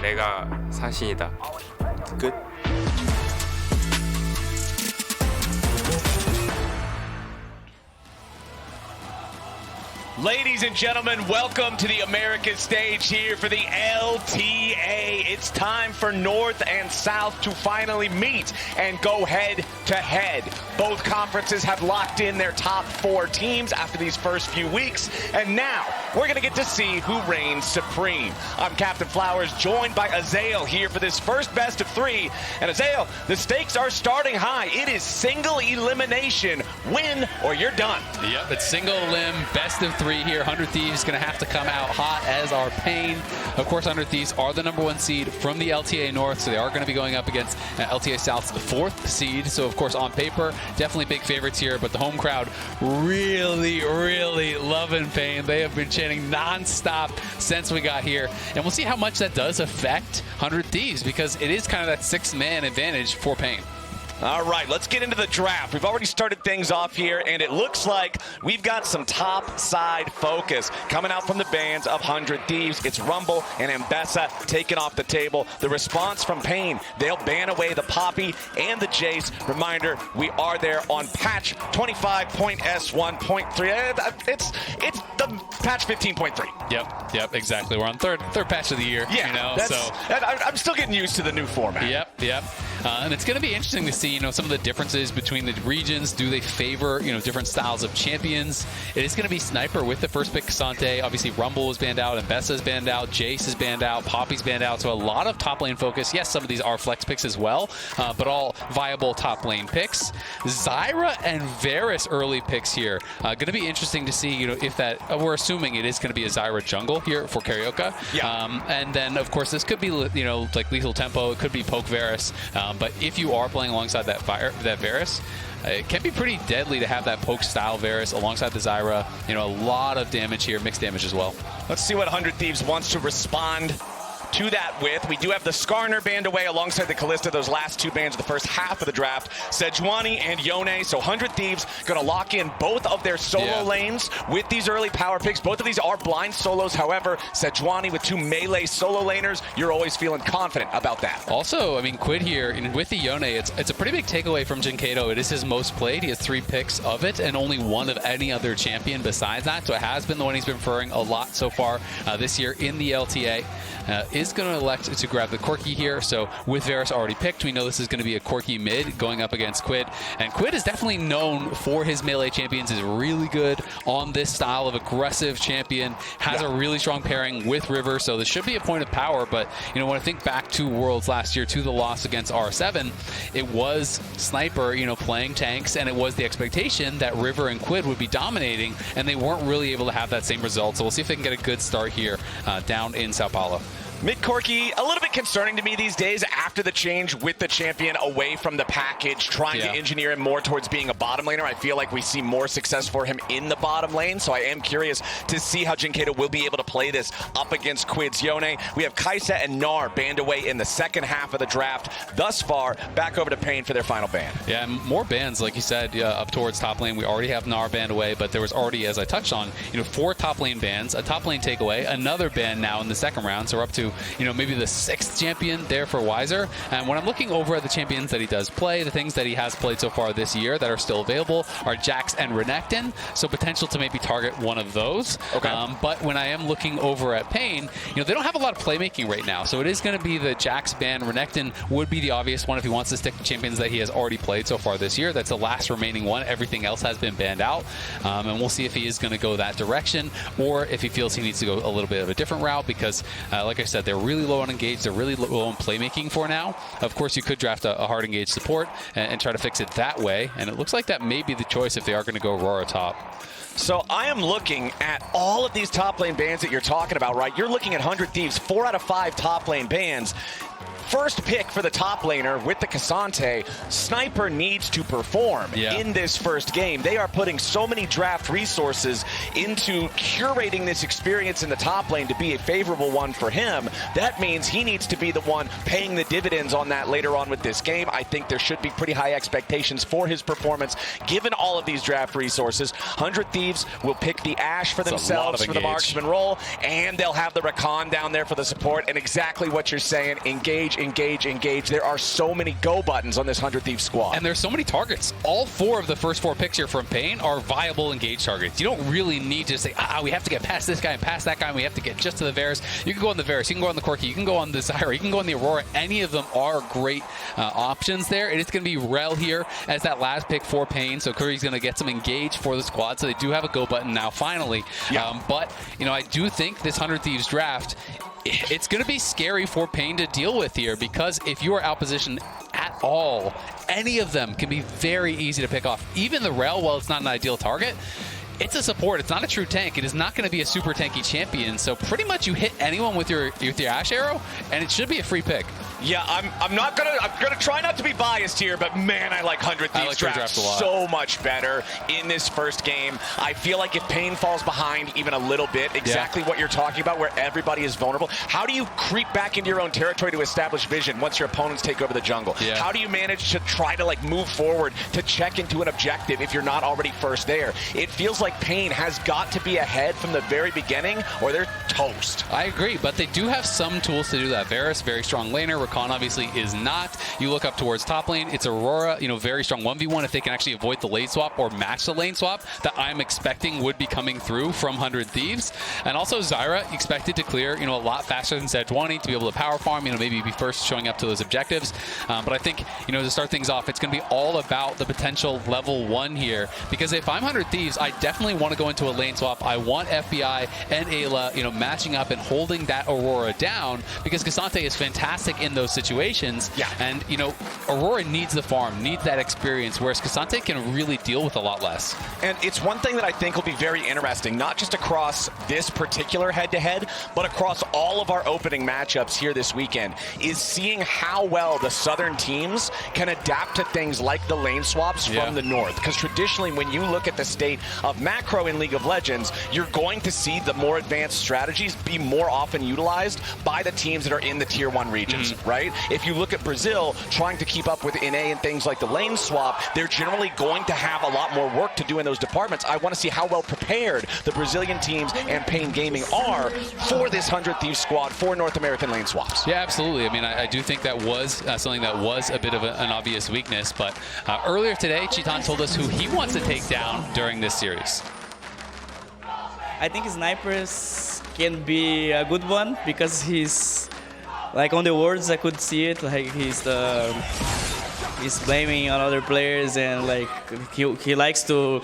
내가 사신이다. Good.
Ladies and gentlemen, welcome to the Americas stage here for the LTA. It's time for North and South to finally meet and go head to head. Both conferences have locked in their top 4 teams after these first few weeks, and now we're going to get to see who reigns supreme. I'm Captain Flowers, joined by Azael here for this first best of 3. And Azael, the stakes are starting high. It is single elimination. Win or you're done.
Yep, it's single elim, best of 3 here. 100 Thieves going to have to come out hot, as our paiN. Of course, 100 Thieves are the #1 seed from the LTA North, so they are going to be going up against LTA South's 4th seed. So, of course, on paper, definitely big favorites here, but the home crowd really, really loving paiN. They have been chanting nonstop since we got here, and we'll see how much that does affect 100 Thieves, because it is kind of that 6-man advantage for paiN.
All right, let's get into the draft. We've already started things off here, and it looks like we've got some top-side focus coming out from the bands of 100 Thieves. It's Rumble and Ambessa taken off the table. The response from paiN, they'll ban away the Poppy and the Jace. Reminder, we are there on patch 25.S1.3. It's the patch 15.3.
Yep, exactly. We're on third patch of the year.
Yeah,
you know,
I'm still getting used to the new format.
Yep. And it's going to be interesting to see, some of the differences between the regions. Do they favor, different styles of champions? It is going to be Sniper with the first pick, Cassante. Obviously, Rumble is banned out, Ambessa is banned out, Jace is banned out, Poppy's banned out. So a lot of top lane focus. Yes, some of these are flex picks as well, but all viable top lane picks. Zyra and Varus early picks here. Going to be interesting to see, if that, we're assuming it is going to be a Zyra jungle here for CarioK.
Yeah.
And then, of course, this could be, like lethal tempo. It could be poke Varus. But if you are playing alongside that Varus, it can be pretty deadly to have that poke style Varus alongside the Zyra. A lot of damage here, mixed damage as well.
Let's see what 100 Thieves wants to respond to that with. We do have the Skarner banned away alongside the Kalista, those last 2 bans of the first half of the draft. Sejuani and Yone. So 100 Thieves going to lock in both of their solo lanes with these early power picks. Both of these are blind solos. However, Sejuani with 2 melee solo laners, you're always feeling confident about that.
Also, Quid here, with the Yone, it's a pretty big takeaway from dyNquedo. It is his most played. He has 3 picks of it and only 1 of any other champion besides that. So it has been the one he's been preferring a lot so far this year in the LTA. Is going to elect to grab the Corki here. So with Varus already picked, we know this is going to be a Corki mid going up against Quid. And Quid is definitely known for his melee champions, is really good on this style of aggressive champion, has a really strong pairing with River. So this should be a point of power. But, when I think back to Worlds last year, to the loss against R7, it was Sniper, playing tanks, and it was the expectation that River and Quid would be dominating, and they weren't really able to have that same result. So we'll see if they can get a good start here down in Sao Paulo.
Mid Corki, a little bit concerning to me these days after the change with the champion away from the package, trying to engineer him more towards being a bottom laner. I feel like we see more success for him in the bottom lane, so I am curious to see how dyNquedo will be able to play this up against Quid's Yone. We have Kai'Sa and Gnar banned away in the second half of the draft. Thus far, back over to paiN for their final ban.
Yeah, more bans, like you said, up towards top lane. We already have Gnar banned away, but there was already, as I touched on, 4 top lane bans, a top lane takeaway, another ban now in the second round, so we're up to maybe the 6th champion there for Wizer. And when I'm looking over at the champions that he does play, the things that he has played so far this year that are still available are Jax and Renekton, so potential to maybe target one of those.
Okay.
But when I am looking over at paiN, they don't have a lot of playmaking right now, so it is going to be the Jax ban. Renekton would be the obvious one if he wants to stick to champions that he has already played so far this year. That's the last remaining one. Everything else has been banned out, and we'll see if he is going to go that direction, or if he feels he needs to go a little bit of a different route, because like I said, they're really low on engage. They're really low on playmaking for now. Of course, you could draft a hard engage support and try to fix it that way. And it looks like that may be the choice if they are going to go Aurora top.
So I am looking at all of these top lane bans that you're talking about, right? You're looking at 100 Thieves, 4 out of 5 top lane bans. First pick for the top laner with the Cassante, Sniper needs to perform in this first game. They are putting so many draft resources into curating this experience in the top lane to be a favorable one for him. That means he needs to be the one paying the dividends on that later on with this game. I think there should be pretty high expectations for his performance given all of these draft resources. 100 Thieves will pick the Ashe for themselves for the marksman role, and they'll have the Rakan down there for the support. And exactly what you're saying, engage engage. There are so many go buttons on this 100 Thieves squad.
And there's so many targets. All 4 of the first 4 picks here from paiN are viable engage targets. You don't really need to say, we have to get past this guy and past that guy, and we have to get just to the Varus. You can go on the Varus, you can go on the Corki, you can go on the Zyra, you can go on the Aurora. Any of them are great options there. And it's going to be Rell here as that last pick for paiN. So Kuri's going to get some engage for the squad. So they do have a go button now, finally. Yeah. But, I do think this 100 Thieves draft, it's going to be scary for paiN to deal with here, because if you are outpositioned at all, any of them can be very easy to pick off. Even the Rell, while it's not an ideal target, it's a support. It's not a true tank. It is not going to be a super tanky champion. So pretty much you hit anyone with your Ashe arrow, and it should be a free pick.
Yeah, I'm gonna try not to be biased here, but man, I like 100 Thieves draft
a lot.
So much better in this first game. I feel like if paiN falls behind even a little bit, exactly what you're talking about, where everybody is vulnerable, how do you creep back into your own territory to establish vision once your opponents take over the jungle?
Yeah.
How do you manage to try to move forward to check into an objective if you're not already first there? It feels like paiN has got to be ahead from the very beginning, or they're toast.
I agree, but they do have some tools to do that. Varus, very strong laner. Rakan obviously is not. You look up towards top lane, it's Aurora, very strong 1v1 if they can actually avoid the lane swap or match the lane swap that I'm expecting would be coming through from 100 Thieves. And also Zyra expected to clear, a lot faster than Sejuani to be able to power farm, maybe be first showing up to those objectives. But I think, to start things off, it's going to be all about the potential level 1 here, because if I'm 100 Thieves, I definitely want to go into a lane swap. I want FBI and Eyla, matching up and holding that Aurora down, because K'Sante is fantastic in those situations.
Yeah.
And, Aurora needs the farm, needs that experience, whereas K'Sante can really deal with a lot less.
And it's one thing that I think will be very interesting, not just across this particular head-to-head, but across all of our opening matchups here this weekend, is seeing how well the Southern teams can adapt to things like the lane swaps from the North. Because traditionally, when you look at the state of macro in League of Legends, you're going to see the more advanced strategies be more often utilized by the teams that are in the Tier 1 regions, right? If you look at Brazil trying to keep up with NA and things like the lane swap, they're generally going to have a lot more work to do in those departments. I want to see how well prepared the Brazilian teams and paiN Gaming are for this 100 Thieves squad for North American lane swaps.
Yeah, absolutely. I mean, I do think that was something that was a bit of an obvious weakness, but earlier today, Chitan told us who he wants to take down during this series.
I think snipers can be a good one, because he's on the words I could see it, he's blaming on other players, and he likes to,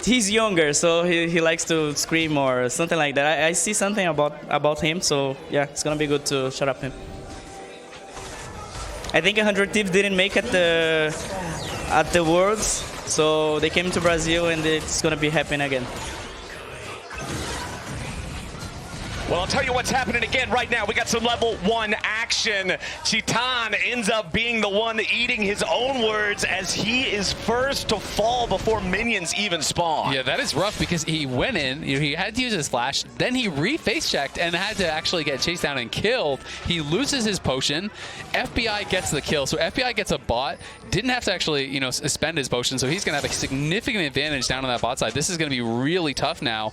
he's younger, so he likes to scream or something like that. I see something about him, so yeah, it's gonna be good to shut up him. I think 100 Thieves didn't make it at the Worlds, so they came to Brazil, and it's gonna be happening again.
Well, I'll tell you what's happening again right now. We got some level 1 action. Chitan ends up being the one eating his own words as he is first to fall before minions even spawn.
Yeah, that is rough, because he went in, he had to use his flash, then he re-face checked and had to actually get chased down and killed. He loses his potion. FBI gets the kill, so FBI gets a bot. Didn't have to actually, spend his potion, so he's going to have a significant advantage down on that bot side. This is going to be really tough now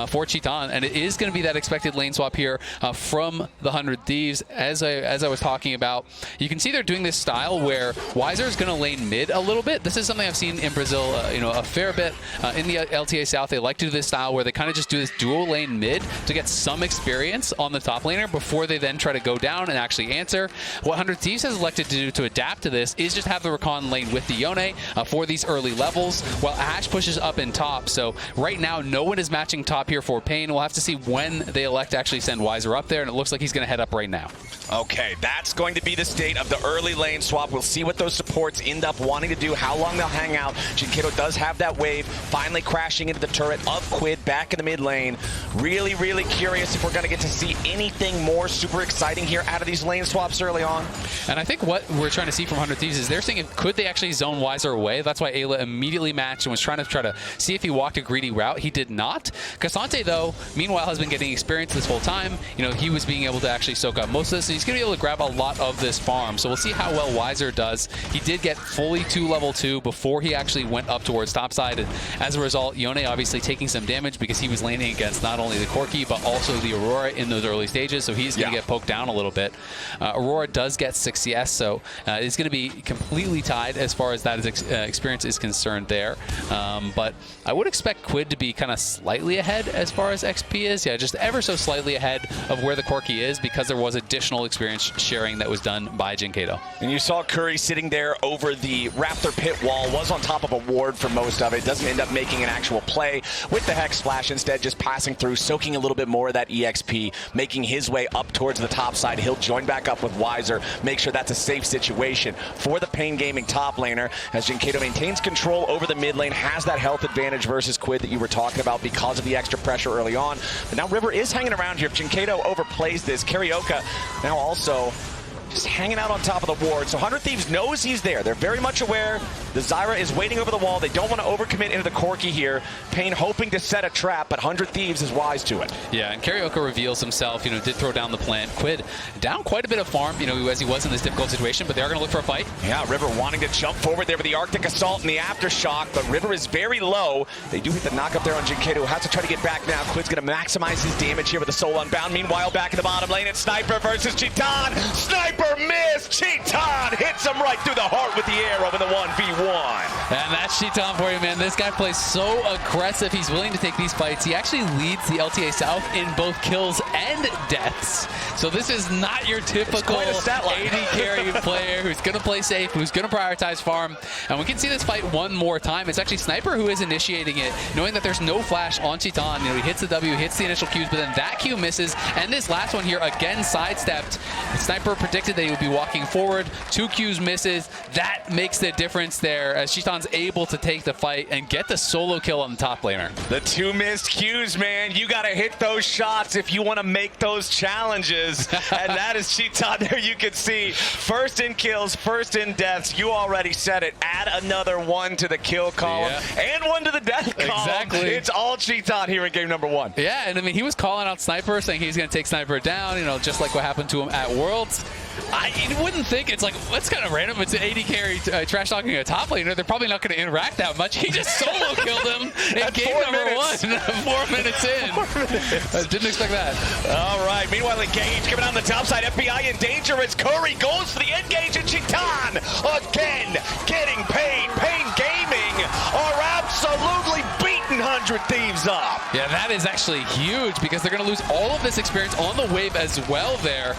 for Chitan, and it is going to be that expected lane swap here from the 100 Thieves. As I was talking about, you can see they're doing this style where Wizer is going to lane mid a little bit. This is something I've seen in Brazil, a fair bit. In the LTA South, they like to do this style where they kind of just do this dual lane mid to get some experience on the top laner before they then try to go down and actually answer. What 100 Thieves has elected to do to adapt to this is just have the Rakan lane with the Yone for these early levels, while Ashe pushes up in top. So right now, no one is matching top here for paiN. We'll have to see when they elect to actually send Wizer up there, and it looks like he's going to head up right now.
Okay, that's going to be the state of the early lane swap. We'll see what those supports end up wanting to do, how long they'll hang out. dyNquedo does have that wave, finally crashing into the turret of Quid back in the mid lane. Really, really curious if we're going to get to see anything more super exciting here out of these lane swaps early on.
And I think what we're trying to see from 100 Thieves is they're seeing, could they actually zone Wizer away? That's why Eyla immediately matched and was trying to see if he walked a greedy route. He did not. K'Sante, though, meanwhile, has been getting experience. The this whole time, you know, he was being able to actually soak up most of this. So he's going to be able to grab a lot of this farm. So we'll see how well Wizer does. He did get fully to level 2 before he actually went up towards topside. And as a result, Yone obviously taking some damage because he was laning against not only the Corki, but also the Aurora in those early stages. So he's going to get poked down a little bit. Aurora does get 6 CS, so it's going to be completely tied as far as that experience is concerned there. But I would expect Quid to be kind of slightly ahead as far as XP is. Yeah, just ever so slightly ahead of where the Corki is because there was additional experience sharing that was done by dyNquedo.
And you saw Kuri sitting there over the Raptor pit wall, was on top of a ward for most of it, doesn't end up making an actual play with the Hex Splash, instead just passing through, soaking a little bit more of that EXP, making his way up towards the top side. He'll join back up with Wizer, make sure that's a safe situation for the paiN Gaming top laner as dyNquedo maintains control over the mid lane, has that health advantage versus Quid that you were talking about because of the extra pressure early on. But now River is hanging around here. If dyNquedo overplays this, CarioK now also just hanging out on top of the ward. So 100 Thieves knows he's there. They're very much aware. The Zyra is waiting over the wall. They don't want to overcommit into the Corki here. paiN hoping to set a trap, but 100 Thieves is wise to it.
Yeah, and CarioK reveals himself, you know, did throw down the plant. Quid down quite a bit of farm, you know, as he was in this difficult situation, but they are going to look for a fight.
Yeah, River wanting to jump forward there with the Arctic Assault and the Aftershock, but River is very low. They do hit the knock up there on dyNquedo, who has to try to get back now. Quid's going to maximize his damage here with the Soul Unbound. Meanwhile, back in the bottom lane, it's Sniper versus Chitan. Sniper missed! Chitan hits him right through the heart with the arrow in the 1v1.
And that's Chitan for you, man. This guy plays so aggressive. He's willing to take these fights. He actually leads the LTA South in both kills and deaths. So this is not your typical AD carry player who's going to play safe, who's going to prioritize farm. And we can see this fight one more time. It's actually Sniper who is initiating it, knowing that there's no flash on Chitan. You know, he hits the W, hits the initial Qs, but then that Q misses. And this last one here, again, sidestepped. Sniper predicted that he would be walking forward. 2 Qs misses. That makes the difference there as Chitan's able to take the fight and get the solo kill on the top laner.
The 2 missed Qs, man. You got to hit those shots if you want to make those challenges. And that is Chitan there. You can see first in kills, first in deaths. You already said it. Add another 1 to the kill column and 1 to the death column. Exactly. It's all Chitan here in game number 1.
Yeah, and I mean, he was calling out Sniper, saying he's going to take Sniper down, you know, just like what happened to him at Worlds. You wouldn't think, it's like, that's kind of random. It's an AD carry trash talking a top laner. They're probably not going to interact that much. He just solo killed him in game number 1. 4 minutes in. I didn't expect that.
All right. Meanwhile, Engage coming on the top side. FBI in danger as Kuri goes for the engage, and Chitan again getting paid. paiN Gaming are absolutely beating 100 Thieves up.
Yeah, that is actually huge because they're going to lose all of this experience on the wave as well there.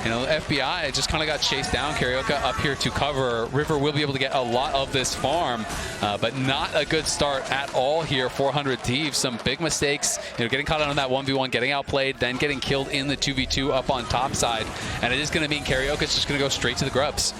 You know, FBI just kind of got chased down. CarioK up here to cover. River will be able to get a lot of this farm, but not a good start at all here for 100 Thieves. Some big mistakes, you know, getting caught out on that 1v1, getting outplayed, then getting killed in the 2v2 up on top side. And it is going to mean CarioK is just going to go straight to the grubs.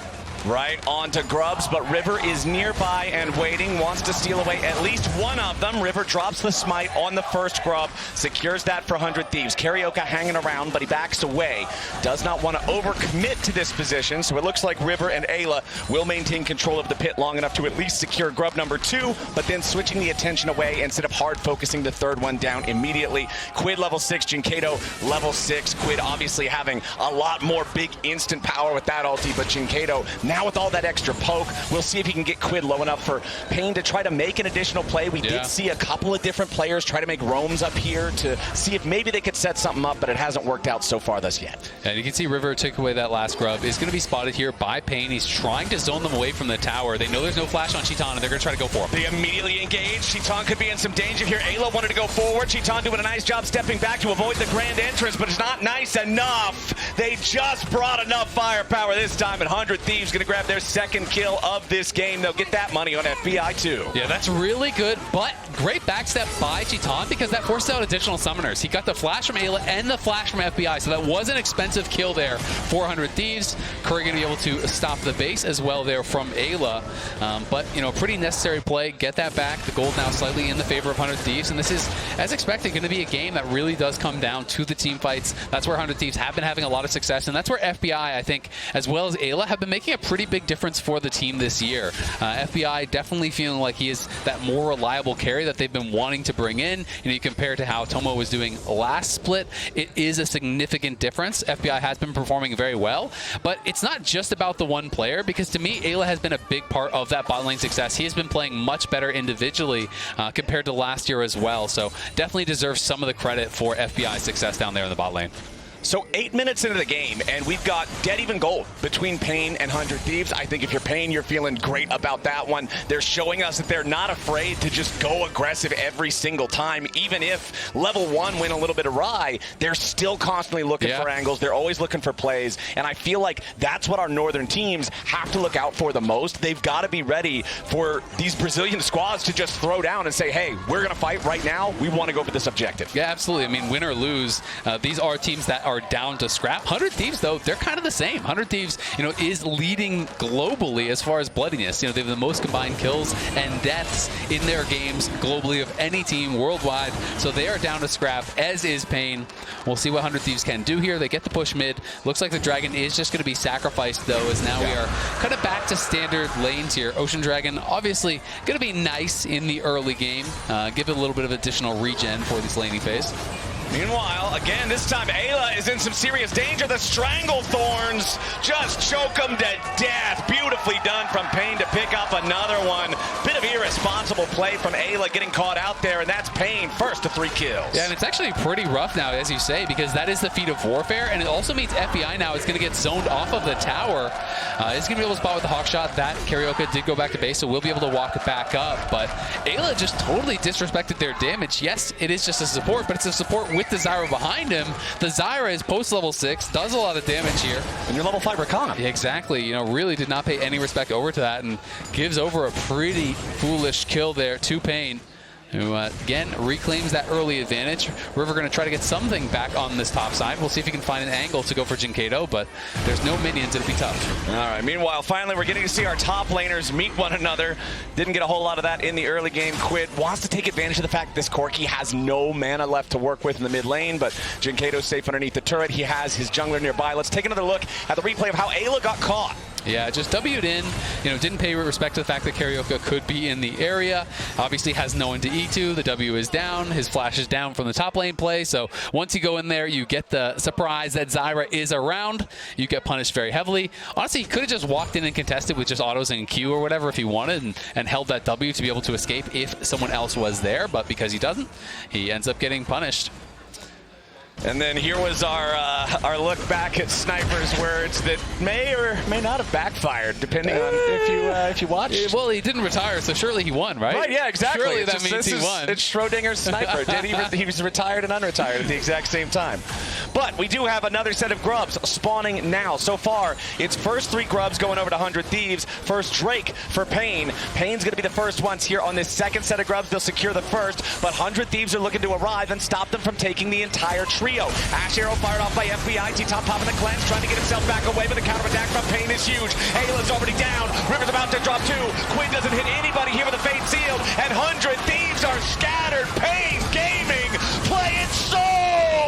Right onto grubs, but River is nearby and waiting, wants to steal away at least one of them. River drops the smite on the first grub, secures that for 100 Thieves. CarioK hanging around, but he backs away. Does not want to overcommit to this position, so it looks like River and Eyla will maintain control of the pit long enough to at least secure grub number 2, but then switching the attention away instead of hard focusing the third one down immediately. Quid level 6, dyNquedo level 6. Quid obviously having a lot more big instant power with that ulti, but dyNquedo now with all that extra poke, we'll see if he can get Quid low enough for paiN to try to make an additional play. We did see a couple of different players try to make roams up here to see if maybe they could set something up, but it hasn't worked out so far thus yet.
And you can see River took away that last grub. Is going to be spotted here by paiN. He's trying to zone them away from the tower. They know there's no flash on Chitan, and they're going to try to go for him.
They immediately engage. Chitan could be in some danger here. Eyla wanted to go forward. Chitan doing a nice job stepping back to avoid the grand entrance, but it's not nice enough. They just brought enough firepower this time, and 100 Thieves going to grab their second kill of this game. They'll get that money on FBI too.
Yeah, that's really good, but great backstep by Chitan because that forced out additional summoners. He got the flash from Eyla and the flash from FBI, so that was an expensive kill there. 400 Thieves. Kuri going to be able to stop the base as well there from Eyla. But, you know, pretty necessary play. Get that back. The gold now slightly in the favor of 100 Thieves, and this is, as expected, going to be a game that really does come down to the team fights. That's where 100 Thieves have been having a lot of success, and that's where FBI, I think, as well as Eyla, have been making a pretty big difference for the team this year. FBI definitely feeling like he is that more reliable carry that they've been wanting to bring in. You compare to how Tomo was doing last split, it is a significant difference. FBI has been performing very well, but it's not just about the one player, because to me, Eyla has been a big part of that bot lane success. He has been playing much better individually compared to last year as well, so definitely deserves some of the credit for FBI's success down there in the bot lane.
So 8 minutes into the game, and we've got dead even gold between paiN and 100 Thieves. I think if you're paiN, you're feeling great about that one. They're showing us that they're not afraid to just go aggressive every single time. Even if level 1 went a little bit awry, they're still constantly looking for angles. They're always looking for plays, and I feel like that's what our northern teams have to look out for the most. They've got to be ready for these Brazilian squads to just throw down and say, hey, we're going to fight right now. We want to go for this objective.
Yeah, absolutely. I mean, win or lose, these are teams that are down to scrap. 100 Thieves, though, they're kind of the same. 100 Thieves, is leading globally as far as bloodiness. They have the most combined kills and deaths in their games globally of any team worldwide. So they are down to scrap, as is paiN. We'll see what 100 Thieves can do here. They get the push mid. Looks like the Dragon is just going to be sacrificed, though, as now we are kind of back to standard lanes here. Ocean Dragon, obviously, going to be nice in the early game. Give it a little bit of additional regen for this laning phase.
Meanwhile, again, this time Eyla is in some serious danger. The Strangle Thorns just choke him to death. Beautifully done from paiN to pick up another one. Bit of irresponsible play from Eyla getting caught out there, and that's paiN first to 3 kills.
Yeah, and it's actually pretty rough now, as you say, because that is the feat of warfare, and it also means FBI now is going to get zoned off of the tower. He's going to be able to spot with the hawk shot. That CarioK did go back to base, so we'll be able to walk it back up, but Eyla just totally disrespected their damage. Yes, it is just a support, but it's a support with the Zyra behind him. The Zyra is post level 6, does a lot of damage here.
And you're level 5 Rakan.
Exactly. Really did not pay any respect over to that and gives over a pretty foolish kill there to paiN, who, again, reclaims that early advantage. River going to try to get something back on this top side. We'll see if he can find an angle to go for dyNquedo, but there's no minions. It'll be tough.
All right. Meanwhile, finally, we're getting to see our top laners meet one another. Didn't get a whole lot of that in the early game. Quid wants to take advantage of the fact that this Corki has no mana left to work with in the mid lane, but dyNquedo's safe underneath the turret. He has his jungler nearby. Let's take another look at the replay of how Eyla got caught.
Yeah, just W'd in, didn't pay respect to the fact that CarioK could be in the area. Obviously has no one to E2. The W is down. His flash is down from the top lane play. So once you go in there, you get the surprise that Zyra is around. You get punished very heavily. Honestly, he could have just walked in and contested with just autos and Q or whatever if he wanted and held that W to be able to escape if someone else was there. But because he doesn't, he ends up getting punished.
And then here was our look back at Sniper's words that may or may not have backfired, depending on if you watched.
Well, he didn't retire, so surely he won, right?
Right, yeah, exactly.
Surely that means he won.
It's Schrodinger's Sniper. He was retired and unretired at the exact same time. But we do have another set of grubs spawning now. So far, it's first 3 grubs going over to 100 Thieves. First Drake for paiN. paiN's going to be the first ones here on this second set of grubs. They'll secure the first, but 100 Thieves are looking to arrive and stop them from taking the entire tree. Ashe arrow fired off by FBI. T-top popping the cleanse, trying to get himself back away, but the counterattack from paiN is huge. Eyla's already down. River's about to drop 2. Quid doesn't hit anybody here with a fade sealed, and 100 Thieves are scattered. paiN Gaming playing so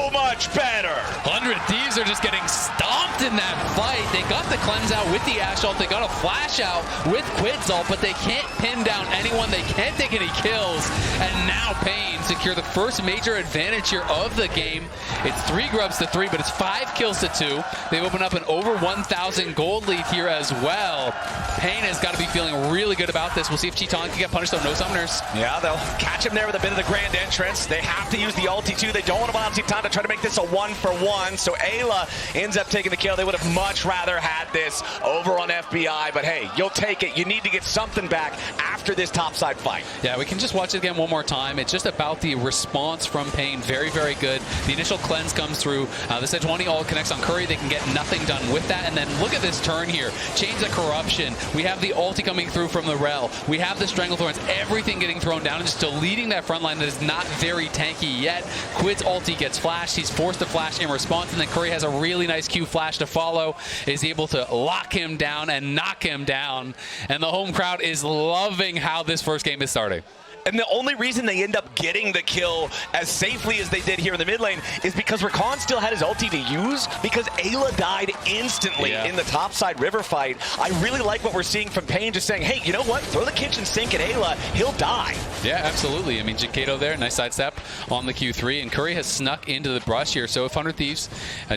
much better.
100 Thieves are just getting stomped in that fight. They got the cleanse out with the Ashe ult. They got a flash out with Quid's ult, but they can't pin down anyone. They can't take any kills. And now paiN secure the first major advantage here of the game. It's 3 grubs to 3, but it's 5 kills to 2. They've opened up an over 1,000 gold lead here as well. paiN has got to be feeling really good about this. We'll see if Cheeton can get punished, though. No summoners.
Yeah, they'll catch him there with a bit of the grand entrance. They have to use the ulti, too. They don't want to allow Cheeton to try to make this a 1-for-1. So Eyla ends up taking the kill. They would have much rather had this over on FBI, but hey, you'll take it. You need to get something back after this topside fight.
Yeah, we can just watch it again one more time. It's just about the response from paiN. Very, very good. The initial cleanse comes through. The Sejuani all connects on Kuri. They can get nothing done with that. And then look at this turn here. Change the corruption. We have the ulti coming through from the Rell. We have the Stranglethorns. Everything getting thrown down and just deleting that front line that is not very tanky yet. Quid's ulti gets flashed. He's forced to flash in response. And then Kuri has a really nice Q flash to follow. Is able to lock him down and knock him down. And the home crowd is loving how this first game is starting.
And the only reason they end up getting the kill as safely as they did here in the mid lane is because Rakan still had his ulti to use, because Eyla died instantly in the topside river fight. I really like what we're seeing from paiN, just saying, hey, you know what? Throw the kitchen sink at Eyla. He'll die.
Yeah, absolutely. I mean, dyNquedo there, nice sidestep on the Q3, and Kuri has snuck into the brush here. So if 100 Thieves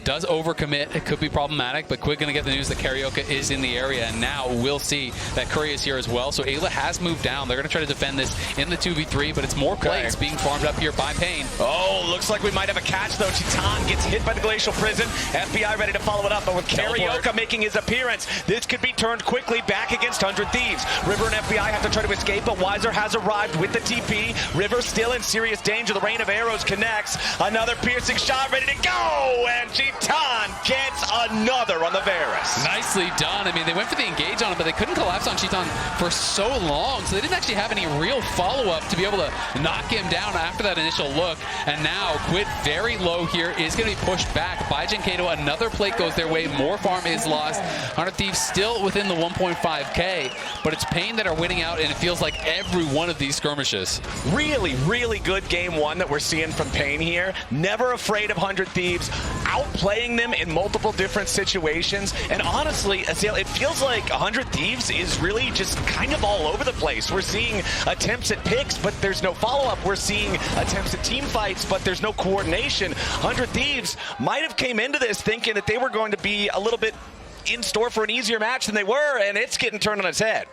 does overcommit, it could be problematic, but Quid gonna get the news that CarioK is in the area, and now we'll see that Kuri is here as well. So Eyla has moved down. They're gonna try to defend this in the 2v3, but it's more plays being farmed up here by paiN.
Oh, looks like we might have a catch though. Chitan gets hit by the Glacial Prison. FBI ready to follow it up, but with CarioK making his appearance, this could be turned quickly back against 100 Thieves. River and FBI have to try to escape, but Wizer has arrived with the TP. River still in serious danger. The rain of arrows connects. Another piercing shot ready to go, and Chitan gets another on the Varus.
Nicely done. I mean, they went for the engage on him, but they couldn't collapse on Chitan for so long, so they didn't actually have any real follow-up to be able to knock him down after that initial look. And now Quid very low here, is going to be pushed back by dyNquedo. Another plate goes their way. More farm is lost. 100 Thieves still within the 1.5k, but it's paiN that are winning out, and it feels like every one of these skirmishes.
Really, really good game one that we're seeing from paiN here. Never afraid of 100 Thieves, outplaying them in multiple different situations. And honestly, Azael, it feels like 100 Thieves is really just kind of all over the place. We're seeing attempts at picks, but there's no follow-up. We're seeing attempts at team fights, but there's no coordination. 100 Thieves might have came into this thinking that they were going to be a little bit in store for an easier match than they were, and it's getting turned on its head.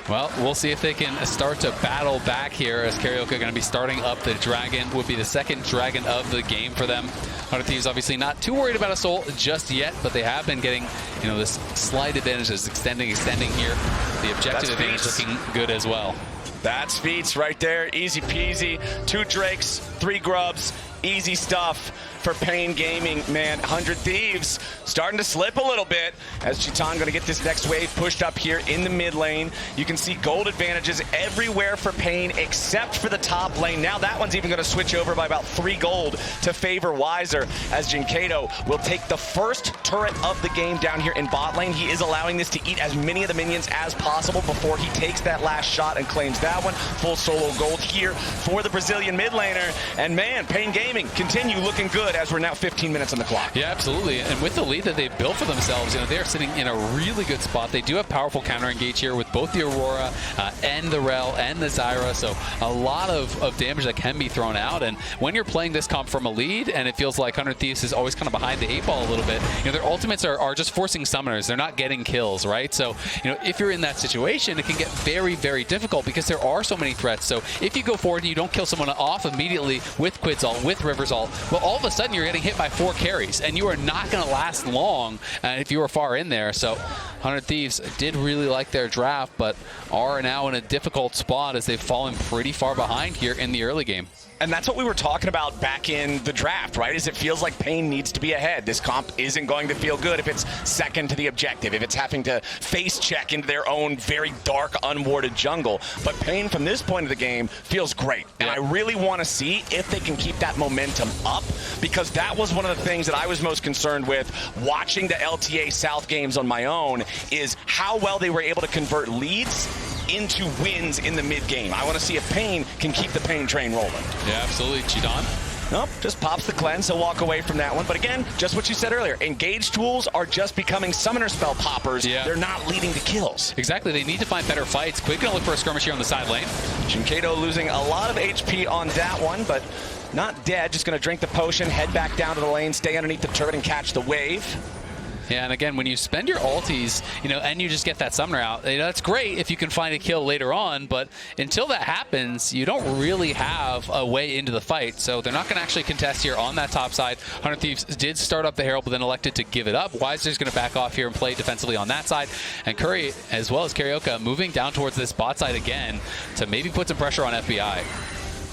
Well, we'll see if they can start to battle back here, as CarioK going to be starting up the dragon. Would be the second dragon of the game for them. 100 Thieves obviously not too worried about a Seoul just yet, but they have been getting, you know, this slight advantage is extending here. The objective advantage looking good as well.
That's Feats right there, easy peasy. 2 Drakes, 3 Grubs, easy stuff for paiN Gaming. Man, 100 Thieves starting to slip a little bit as Chitan going to get this next wave pushed up here in the mid lane. You can see gold advantages everywhere for paiN except for the top lane. Now that one's even going to switch over by about 3 gold to favor Wizer, as dyNquedo will take the first turret of the game down here in bot lane. He is allowing this to eat as many of the minions as possible before he takes that last shot and claims that one. Full solo gold here for the Brazilian mid laner. And man, paiN Gaming continue looking good as we're now 15 minutes on the clock.
Yeah, absolutely. And with the lead that they've built for themselves, you know, they're sitting in a really good spot. They do have powerful counter engage here with both the Aurora and the Rell and the Zyra. So a lot of damage that can be thrown out. And when you're playing this comp from a lead, and it feels like 100 Thieves is always kind of behind the 8 ball a little bit, you know, their ultimates are just forcing summoners. They're not getting kills, right? So, you know, if you're in that situation, it can get very, very difficult because there are so many threats. So if you go forward and you don't kill someone off immediately with Quid's ult, with River's ult, well, all of a sudden you're getting hit by 4 carries, and you are not going to last long if you are far in there. So 100 Thieves did really like their draft, but are now in a difficult spot as they've fallen pretty far behind here in the early game.
And that's what we were talking about back in the draft, right? Is it feels like paiN needs to be ahead. This comp isn't going to feel good if it's second to the objective, if it's having to face check into their own very dark, unwarded jungle. But paiN from this point of the game feels great. And I really want to see if they can keep that momentum up, because that was one of the things that I was most concerned with watching the LTA South games on my own, is how well they were able to convert leads into wins in the mid-game. I want to see if paiN can keep the paiN train rolling.
Yeah, absolutely. Chitan?
Nope, just pops the cleanse. He'll walk away from that one. But again, just what you said earlier, engage tools are just becoming summoner spell poppers.
Yeah.
They're not leading to kills.
Exactly. They need to find better fights. Quid gonna look for a skirmish here on the side lane.
dyNquedo losing a lot of HP on that one, but not dead. Just gonna drink the potion, head back down to the lane, stay underneath the turret and catch the wave.
Yeah, and again, when you spend your ultis, you know, and you just get that summoner out, you know, that's great if you can find a kill later on, but until that happens, you don't really have a way into the fight. So they're not going to actually contest here on that top side. 100 Thieves did start up the Herald, but then elected to give it up. Wizer's going to back off here and play defensively on that side. And Kuri, as well as CarioK, moving down towards this bot side again to maybe put some pressure on FBI.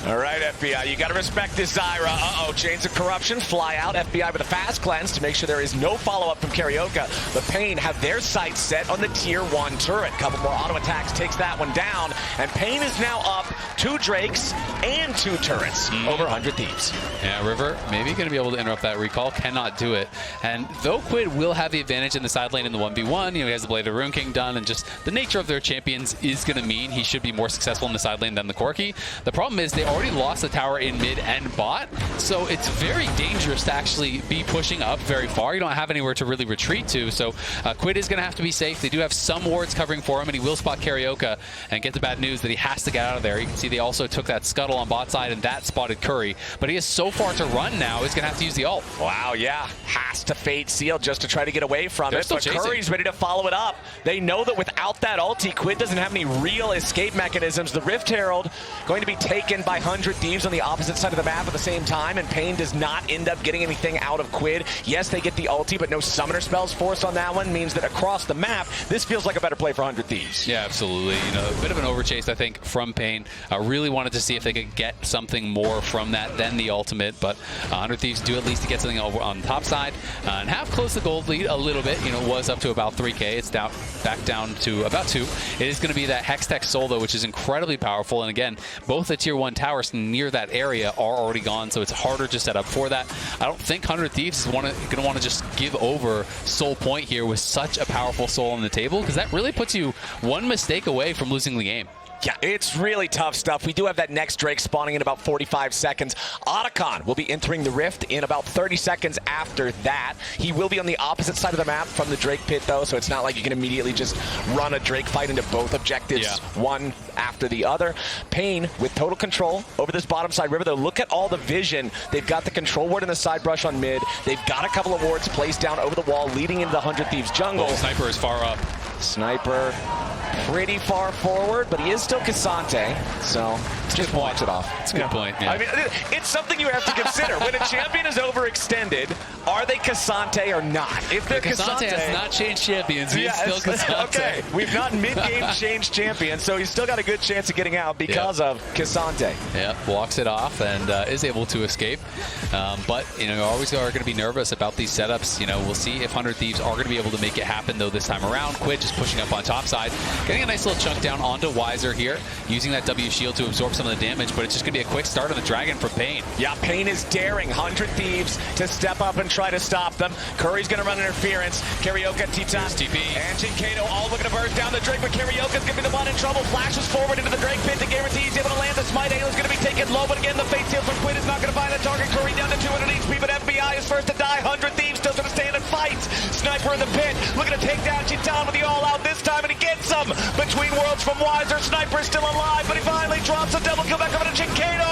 All right, FBI, you got to respect this Zyra. Uh-oh, chains of corruption fly out. FBI with a fast cleanse to make sure there is no follow-up from CarioK. But paiN have their sights set on the tier 1 turret. Couple more auto attacks takes that one down. And paiN is now up 2 Drakes and 2 turrets over 100 Thieves.
Yeah, River maybe going to be able to interrupt that recall. Cannot do it. And though Quid will have the advantage in the side lane in the 1v1, he has the Blade of Rune King done, and just the nature of their champions is going to mean he should be more successful in the side lane than the Corki. The problem is they already lost the tower in mid and bot, so it's very dangerous to actually be pushing up very far. You don't have anywhere to really retreat to, so Quid is going to have to be safe. They do have some wards covering for him, and he will spot CarioK and get the bad news that he has to get out of there. You can see they also took that scuttle on bot side, and that spotted Kuri, but he has so far to run now, he's going to have to use the ult.
Wow, yeah. Has to fade seal just to try to get away from it, but
chasing.
Kuri's ready to follow it up. They know that without that ulti, Quid doesn't have any real escape mechanisms. The Rift Herald going to be taken by 100 Thieves on the opposite side of the map at the same time, and paiN does not end up getting anything out of Quid. Yes, they get the ulti, but no summoner spells forced on that one, means that across the map, this feels like a better play for 100 Thieves.
Yeah, absolutely. You know, a bit of an overchase, I think, from paiN. Really wanted to see if they could get something more from that than the ultimate, but 100 Thieves do at least get something over on the top side and have closed the gold lead a little bit. You know, it was up to about 3K. It's down, back down to about 2. It is going to be that Hextech Soul, though, which is incredibly powerful. And again, both the tier 1 towers near that area are already gone, so it's harder to set up for that. I don't think 100 Thieves is going to want to just give over Soul Point here with such a powerful soul on the table, because that really puts you one mistake away from losing the game.
Yeah, it's really tough stuff. We do have that next Drake spawning in about 45 seconds. Otacon will be entering the Rift in about 30 seconds after that. He will be on the opposite side of the map from the Drake pit, though, so it's not like you can immediately just run a Drake fight into both objectives, one after the other. paiN with total control over this bottom side river, though. Look at all the vision. They've got the control ward and the side brush on mid. They've got a couple of wards placed down over the wall leading into the 100 Thieves jungle.
Well, Sniper is far up.
Sniper pretty far forward, but he is still Cassante, so just watch it off.
It's a good point. Yeah.
I mean, it's something you have to consider. When a champion is overextended, are they Cassante or not? If they're
Cassante has not changed champions. He is still Cassante.
Okay, we've not mid-game changed champions, so he's still got a good chance of getting out because of Cassante.
Yeah, walks it off and is able to escape. But, you know, always are going to be nervous about these setups. You know, we'll see if 100 Thieves are going to be able to make it happen, though, this time around. Quid just pushing up on top side, getting a nice little chunk down onto Wizer here, using that W shield to absorb some of the damage, but it's just going to be a quick start on the Dragon for paiN.
Yeah, paiN is daring 100 Thieves to step up and try to stop them. Kuri's going to run interference. CarioK, Titan, and dyNquedo all looking to burst down the Drake, but CarioK's going to be the one in trouble. Flashes forward into the Drake pit to guarantee he's able to land the smite. Eyla's going to be taken low, but again, the fate seal from Quid is not going to find the target. Kuri down to 200 HP, but FBI is first to die. 100 Thieves still going to stand and fight. Sniper in the pit, looking to take down Titan with the all-out this time, and he gets him. Between worlds from Wizer, Sniper is still alive, but he finally drops a double kill back over to dyNquedo.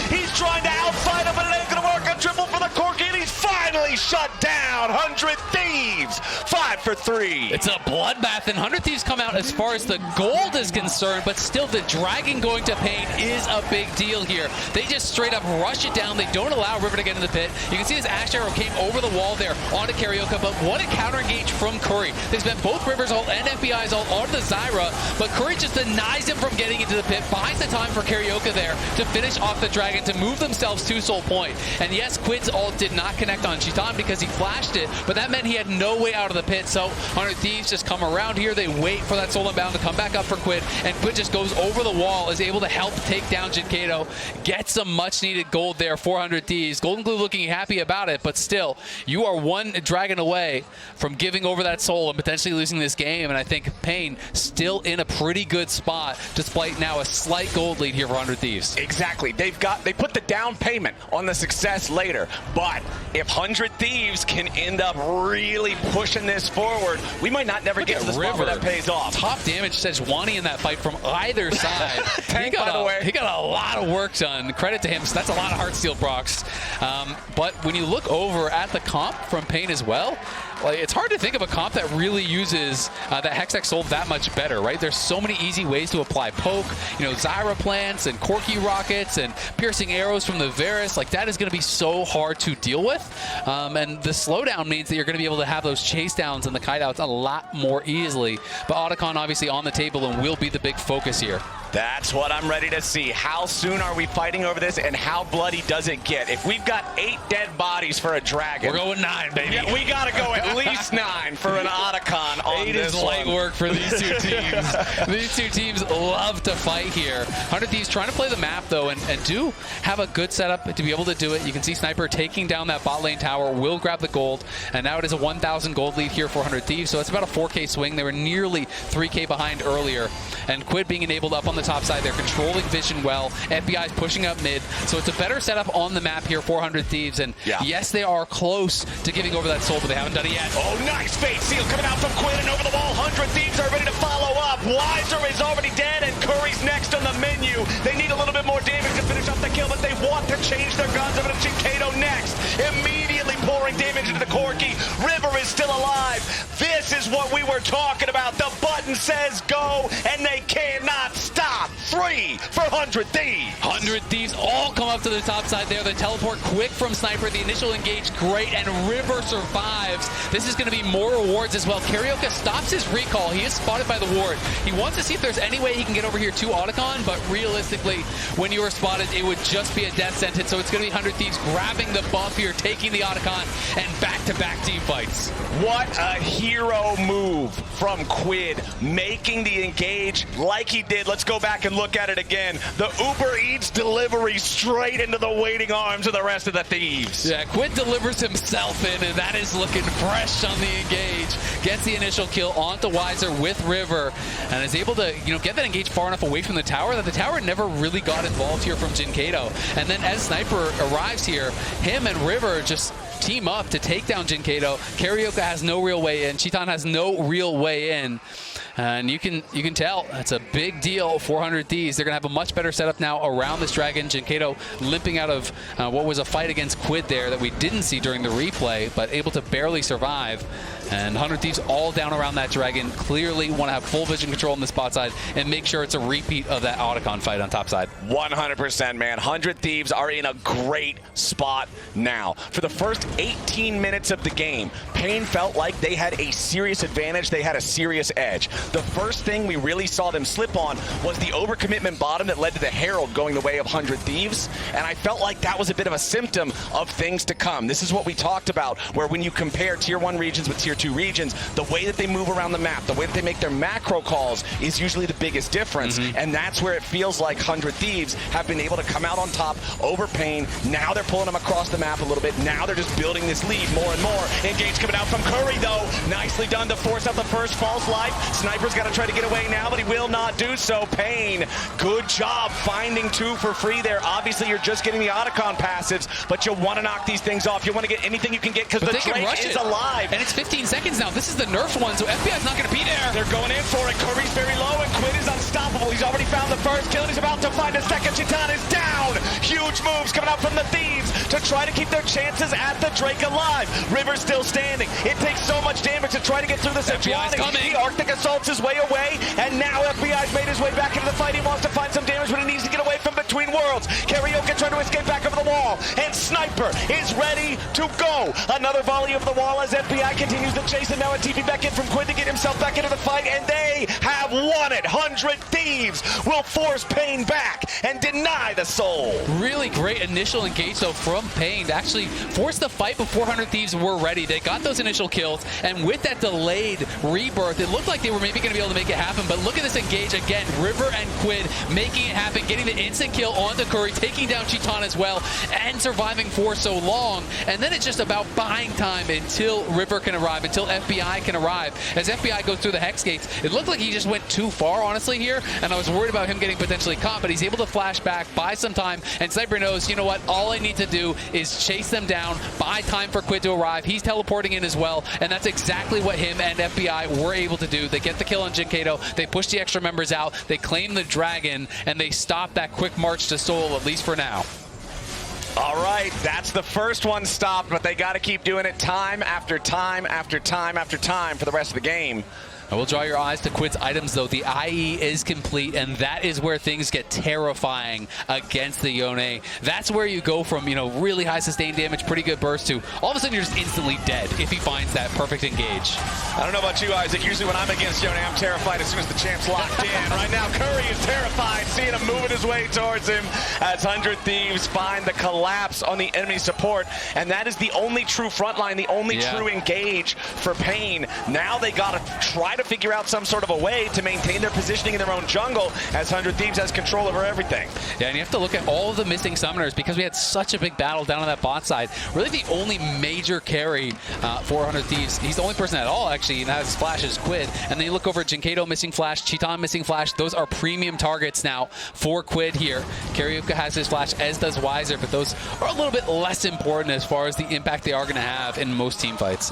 He's trying to outfight him, but it ain't going to work. A triple for the Corki, and he's finally shut down. 100 Thieves, 5 for 3.
It's a bloodbath, and 100 Thieves come out as far as the gold is concerned, but still the Dragon going to paiN is a big deal here. They just straight up rush it down. They don't allow River to get in the pit. You can see his Ashe arrow came over the wall there onto CarioK, but what a counter engage from Kuri. They spent both River's ult and FBI's ult onto the Zyra, but Kuri just denies him from getting into the pit, buys the time for CarioK there to finish off the Dragon to move themselves to Soul Point. And yes, Quid's ult did not connect on Titan because he flashed it, but that meant he had no way out of the pit. So 100 Thieves just come around here. They wait for that Soul Unbound to come back up for Quid, and Quid just goes over the wall, is able to help take down dyNquedo, get some much needed gold there. 400 Thieves. Golden Glue looking happy about it, but still, you are one Dragon away from giving over that soul and potentially losing this game. And I think paiN still in a pretty good spot, despite now a slight gold lead here for 100 Thieves.
Exactly. They put the down payment on the success later, but if 100 Thieves can end up really pushing this forward, we might not never get to the spot where that pays off.
Top damage Sejuani in that fight from either side.
Tank, by the way.
He got a lot of work done. Credit to him. So that's a lot of Heartsteel procs. But when you look over at the comp from paiN as well, Like, it's hard to think of a comp that really uses that Hextech Soul that much better, right? There's so many easy ways to apply poke, you know, Zyra plants and Corki rockets and piercing arrows from the Varus. Like, that is going to be so hard to deal with. And the slowdown means that you're going to be able to have those chase downs and the kite outs a lot more easily. But Otacon obviously on the table and will be the big focus here.
That's what I'm ready to see. How soon are we fighting over this, and how bloody does it get? If we've got 8 dead bodies for a dragon,
we're going 9, baby.
Yeah, we got to go at least 9 for an Otacon on
8
this
is light work for these two teams. These two teams love to fight here. 100 Thieves trying to play the map, though, and do have a good setup to be able to do it. You can see Sniper taking down that bot lane tower, will grab the gold, and now it is a 1,000 gold lead here for 100 Thieves, so it's about a 4K swing. They were nearly 3K behind earlier, and Quid being enabled up on the top side. They're controlling vision well. FBI is pushing up mid, so it's a better setup on the map here for 100 Thieves, and yes, they are close to giving over that soul, but they haven't done it yet.
Oh, nice fade seal coming out from Quid and over the wall. 100 Thieves are ready to follow up. Wizer is already dead, and Kuri's next on the menu. They need a little bit more damage to finish up the kill, but they want to change their guns over to dyNquedo next. Immediately pouring damage into the Corki. River is still alive. This is what we were talking about. The button says go, and they cannot stop. 3 for 100 Thieves.
100 Thieves all come up to the top side there. The teleport quick from Sniper. The initial engage great, and River survives. This is going to be more rewards as well. CarioK stops his recall. He is spotted by the ward. He wants to see if there's any way he can get over here to Otacon, but realistically, when you are spotted, it would just be a death sentence. So it's going to be 100 Thieves grabbing the buff here, taking the Otacon, and back-to-back team fights.
What a hero move from Quid, making the engage like he did. Let's go back and look at it again. The Uber Eats delivery straight into the waiting arms of the rest of the Thieves.
Yeah, Quid delivers himself in, and that is looking fresh on the engage. Gets the initial kill onto Wizer with River, and is able to, you know, get that engage far enough away from the tower that the tower never really got involved here from dyNquedo. And then as Sniper arrives here, him and River just team up to take down dyNquedo. CarioK has no real way in. Chiton has no real way in. And you can tell that's a big deal for 100 Thieves. They're going to have a much better setup now around this dragon. dyNquedo limping out of what was a fight against Quid there that we didn't see during the replay, but able to barely survive. And 100 Thieves all down around that dragon. Clearly want to have full vision control on the spot side and make sure it's a repeat of that Otacon fight on top side.
100%, man. 100 Thieves are in a great spot now. For the first 18 minutes of the game, paiN felt like they had a serious advantage. They had a serious edge. The first thing we really saw them slip on was the overcommitment bottom that led to the Herald going the way of 100 Thieves, and I felt like that was a bit of a symptom of things to come. This is what we talked about, where when you compare Tier 1 regions with Tier 2 regions, the way that they move around the map, the way that they make their macro calls is usually the biggest difference, and that's where it feels like 100 Thieves have been able to come out on top over paiN. Now they're pulling them across the map a little bit. Now they're just building this lead more and more. Engage coming out from Kuri, though. Nicely done to force out the first false life. Sniper's got to try to get away now, but he will not do so. paiN, good job finding 2 for free there. Obviously, you're just getting the Otacon passives, but you want to knock these things off. You want to get anything you can get because the Drake is alive.
And it's 15 seconds now. This is the nerf one, so FBI's not going to be there.
They're going in for it. Kuri's very low, and Quid is unstoppable. He's already found the first kill, and he's about to find a second. Chiton is down. Huge moves coming out from the Thieves to try to keep their chances at the Drake alive. River's still standing. It takes so much damage to try to get through the Sejuani. The Arctic assaults his way away, and now FBI's made his way back into the fight. He wants to find some damage, but he needs to get away from between worlds. CarioK trying to escape back over the wall, and Sniper is ready to go. Another volley over the wall as FBI continues to chase, and now a TP back in from Quid to get himself back into the fight, and they have won it. 100 Thieves will force paiN back and deny the soul.
Really great initial engage, though, from paiN to actually force the fight before 100 Thieves were ready. They got those initial kills, and with that delayed rebirth, it looked like they were maybe going to be able to make it happen, but look at this engage again. River and Quid making it happen, getting the instant kill onto Kuri, taking down Chiton as well, and surviving for so long. And then it's just about buying time until River can arrive, until FBI can arrive. As FBI goes through the Hex Gates, it looked like he just went too far, honestly, here, and I was worried about him getting potentially caught, but he's able to flash back, buy some time, and Sniper knows, you know what, all I need to do is chase them down, buy time for Quid to arrive. He's teleporting in as well, and that's exactly what him and FBI were able to do. They get the kill on dyNquedo, they push the extra members out, they claim the dragon, and they stop that quick march to Seoul, at least for now.
All right, that's the first one stopped, but they got to keep doing it time after time after time after time for the rest of the game.
I will draw your eyes to Quid's items, though. The IE is complete, and that is where things get terrifying against the Yone. That's where you go from, you know, really high sustained damage, pretty good burst, to all of a sudden you're just instantly dead if he finds that perfect engage.
I don't know about you, Isaac. Usually when I'm against Yone, I'm terrified as soon as the champ's locked in. Right now, Kuri is terrified, seeing him moving his way towards him as 100 Thieves find the collapse on the enemy support. And that is the only true frontline, the only true engage for paiN. Now they got to try to figure out some sort of a way to maintain their positioning in their own jungle as 100 Thieves has control over everything.
Yeah, and you have to look at all of the missing summoners because we had such a big battle down on that bot side. Really the only major carry for 100 Thieves. He's the only person at all, actually, that has flash is Quid. And then you look over at dyNquedo missing flash, Cheetan missing flash. Those are premium targets now for Quid here. CarioK has his flash, as does Wizer, but those are a little bit less important as far as the impact they are going to have in most team fights.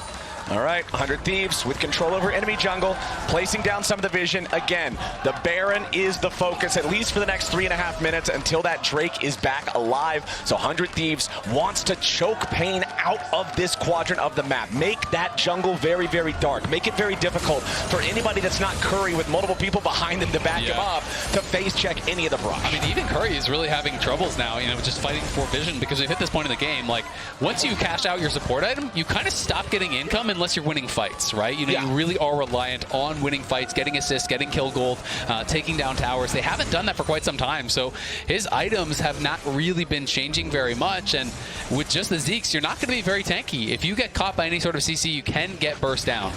All right, 100 Thieves with control over enemy jungle, placing down some of the vision. Again, the Baron is the focus, at least for the next 3.5 minutes until that Drake is back alive. So 100 Thieves wants to choke paiN out of this quadrant of the map. Make that jungle very, very dark. Make it very difficult for anybody that's not Kuri with multiple people behind them to back him up to face check any of the brush.
I mean, even Kuri is really having troubles now, you know, just fighting for vision, because we've hit this point in the game, like, once you cash out your support item, you kind of stop getting income unless you're winning fights, right? You know, you really are reliant on winning fights, getting assists, getting kill gold, taking down towers. They haven't done that for quite some time, so his items have not really been changing very much, and with just the Zeeks, you're not going to be very tanky. If you get caught by any sort of CC, you can get burst down.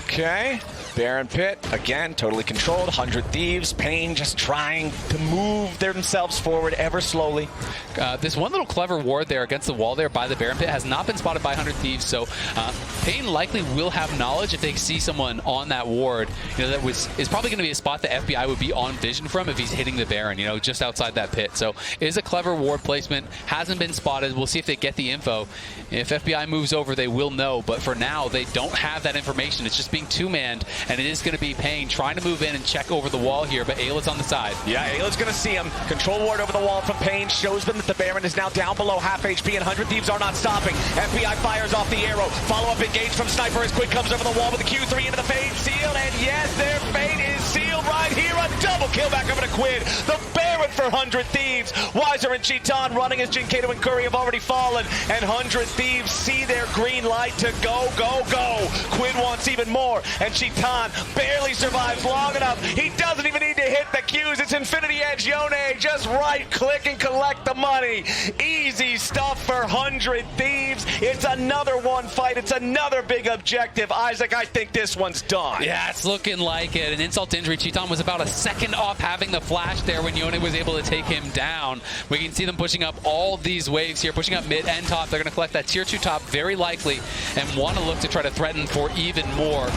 Okay, Baron Pit, again, totally controlled. 100 Thieves, paiN just trying to move themselves forward ever slowly.
This one little clever ward there against the wall there by the Baron Pit has not been spotted by 100 Thieves, so paiN likely will have knowledge if they see someone on that ward. You know, that is probably going to be a spot that FBI would be on vision from if he's hitting the Baron, you know, just outside that pit. So it is a clever ward placement, hasn't been spotted. We'll see if they get the info. If FBI moves over, they will know, but for now, they don't have that information. It's just being two-manned, and it is going to be paiN trying to move in and check over the wall here, but Eyla's on the side.
Yeah, Ayla's going to see him. Control ward over the wall from paiN shows them that the Baron is now down below half HP, and 100 Thieves are not stopping. FBI fires off the arrow. Follow-up engage from Sniper as Quid comes over the wall with the Q3 into the fade seal, and yes, their fate is sealed right here. A double kill back over to Quid. The Baron for 100 Thieves. Wizer and Cheetan running as dyNquedo and Kuri have already fallen, and 100 Thieves see their green light to go, go, go. Quid wants even more, and Cheetan barely survives long enough. He doesn't even need to hit the Qs. It's Infinity Edge Yone. Just right-click and collect the money. Easy stuff for 100 Thieves. It's another one fight. It's another big objective. Isaac, I think this one's done.
Yeah, it's looking like it. An insult to injury. Cheetan was about a second off having the flash there when Yone was able to take him down. We can see them pushing up all these waves here, pushing up mid and top. They're going to collect that tier 2 top very likely and want to look to try to threaten for even more.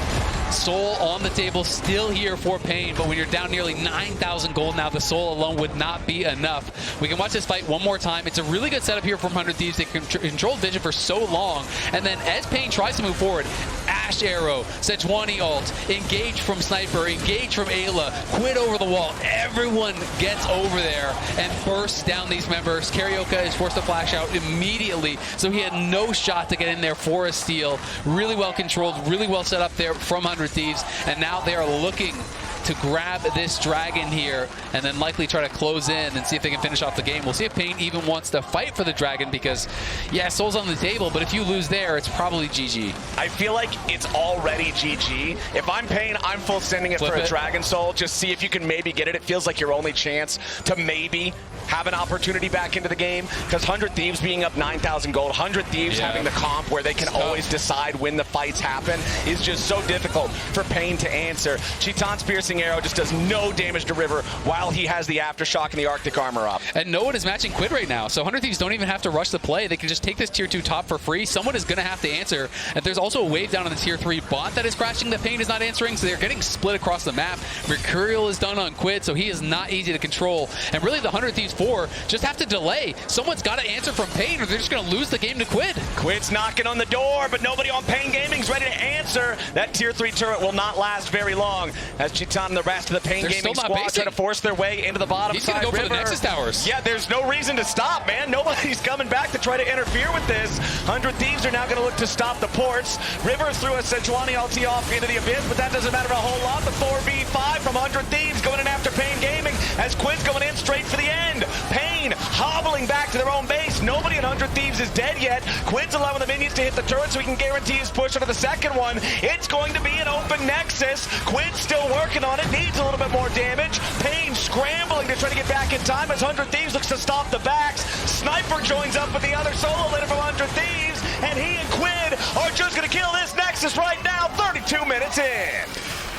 Seoul on the table, still here for paiN, but when you're down nearly 9,000 gold now, the Seoul alone would not be enough. We can watch this fight one more time. It's a really good setup here from 100 Thieves. They controlled vision for so long, and then as paiN tries to move forward, Ashe arrow, Sejuani ult, engage from Sniper, engage from Eyla, Quid over the wall. Everyone gets over there and bursts down these members. CarioK is forced to flash out immediately, so he had no shot to get in there for a steal. Really well controlled, really well set up there from 100 Thieves, and now they are looking to grab this dragon here and then likely try to close in and see if they can finish off the game. We'll see if paiN even wants to fight for the dragon, because, yeah, Soul's on the table, but if you lose there, it's probably GG.
I feel like it's already GG. If I'm paiN, I'm full sending it for a Dragon Soul. Just see if you can maybe get it. It feels like your only chance to maybe have an opportunity back into the game, because 100 Thieves being up 9,000 gold, 100 Thieves having the comp where they can always decide when the fights happen is just so difficult for paiN to answer. Cheetan's piercing arrow just does no damage to River while he has the Aftershock and the Arctic armor up.
And no one is matching Quid right now, so 100 Thieves don't even have to rush the play. They can just take this tier 2 top for free. Someone is going to have to answer, and there's also a wave down on the tier 3 bot that is crashing that paiN is not answering, so they're getting split across the map. Mercurial is done on Quid, so he is not easy to control, and really the 100 Thieves 4 just have to delay. Someone's got to answer from paiN, or they're just going to lose the game to Quid.
Quid's knocking on the door, but nobody on paiN Gaming's ready to answer. Wizer. That tier 3 turret will not last very long as Chitan and the rest of the paiN Gaming squad try to force their way into the bottom
He's
side.
He's going to go
River.
for the Nexus Towers.
Yeah, there's no reason to stop, man. Nobody's coming back to try to interfere with this. 100 Thieves are now going to look to stop the ports. River threw a Sejuani LT off into the abyss, but that doesn't matter a whole lot. The 4v5 from 100 Thieves going in after paiN Gaming as Quid's going in straight for the end. paiN hobbling back to their own base. Nobody at 100 Thieves is dead yet. Quid's allowing the minions to hit the turret so he can guarantee his push onto the second one. It's going to be an open Nexus. Quid's still working on it, needs a little bit more damage. paiN scrambling to try to get back in time as 100 Thieves looks to stop the backs. Sniper joins up with the other solo laner from 100 Thieves, and he and Quid are just going to kill this Nexus right now, 32 minutes in.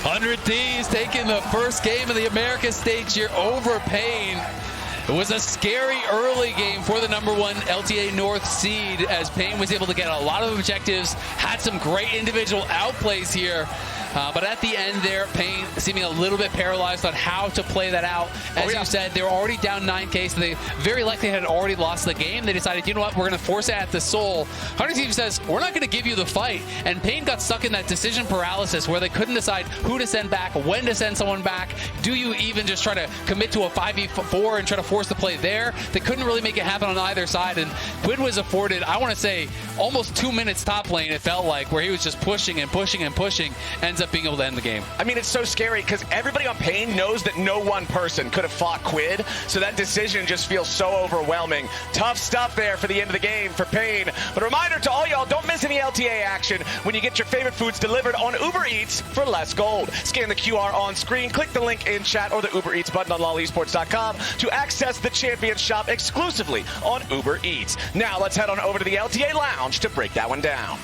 100 Thieves taking the first game of the Americas stage here over paiN. It was a scary early game for the #1 LTA North seed as paiN was able to get a lot of objectives, had some great individual outplays here. But at the end there, paiN seeming a little bit paralyzed on how to play that out. As you said, they were already down 9K, so they very likely had already lost the game. They decided, you know what, we're going to force it at the Seoul. 100 Thieves says, we're not going to give you the fight. And paiN got stuck in that decision paralysis where they couldn't decide who to send back, when to send someone back. Do you even just try to commit to a 5v4 and try to force the play there? They couldn't really make it happen on either side. And Quid was afforded, I want to say, almost 2 minutes top lane, it felt like, where he was just pushing and pushing and pushing, ends up being able to end the game.
I mean, it's so scary because everybody on paiN knows that no one person could have fought Quid, so that decision just feels so overwhelming. Tough stuff there for the end of the game for paiN. But a reminder to all y'all, don't miss any LTA action when you get your favorite foods delivered on Uber Eats for less gold. Scan the QR on screen, click the link in chat or the Uber Eats button on lolesports.com to access the Champions Shop exclusively on Uber Eats. Now let's head on over to the LTA Lounge to break that one down.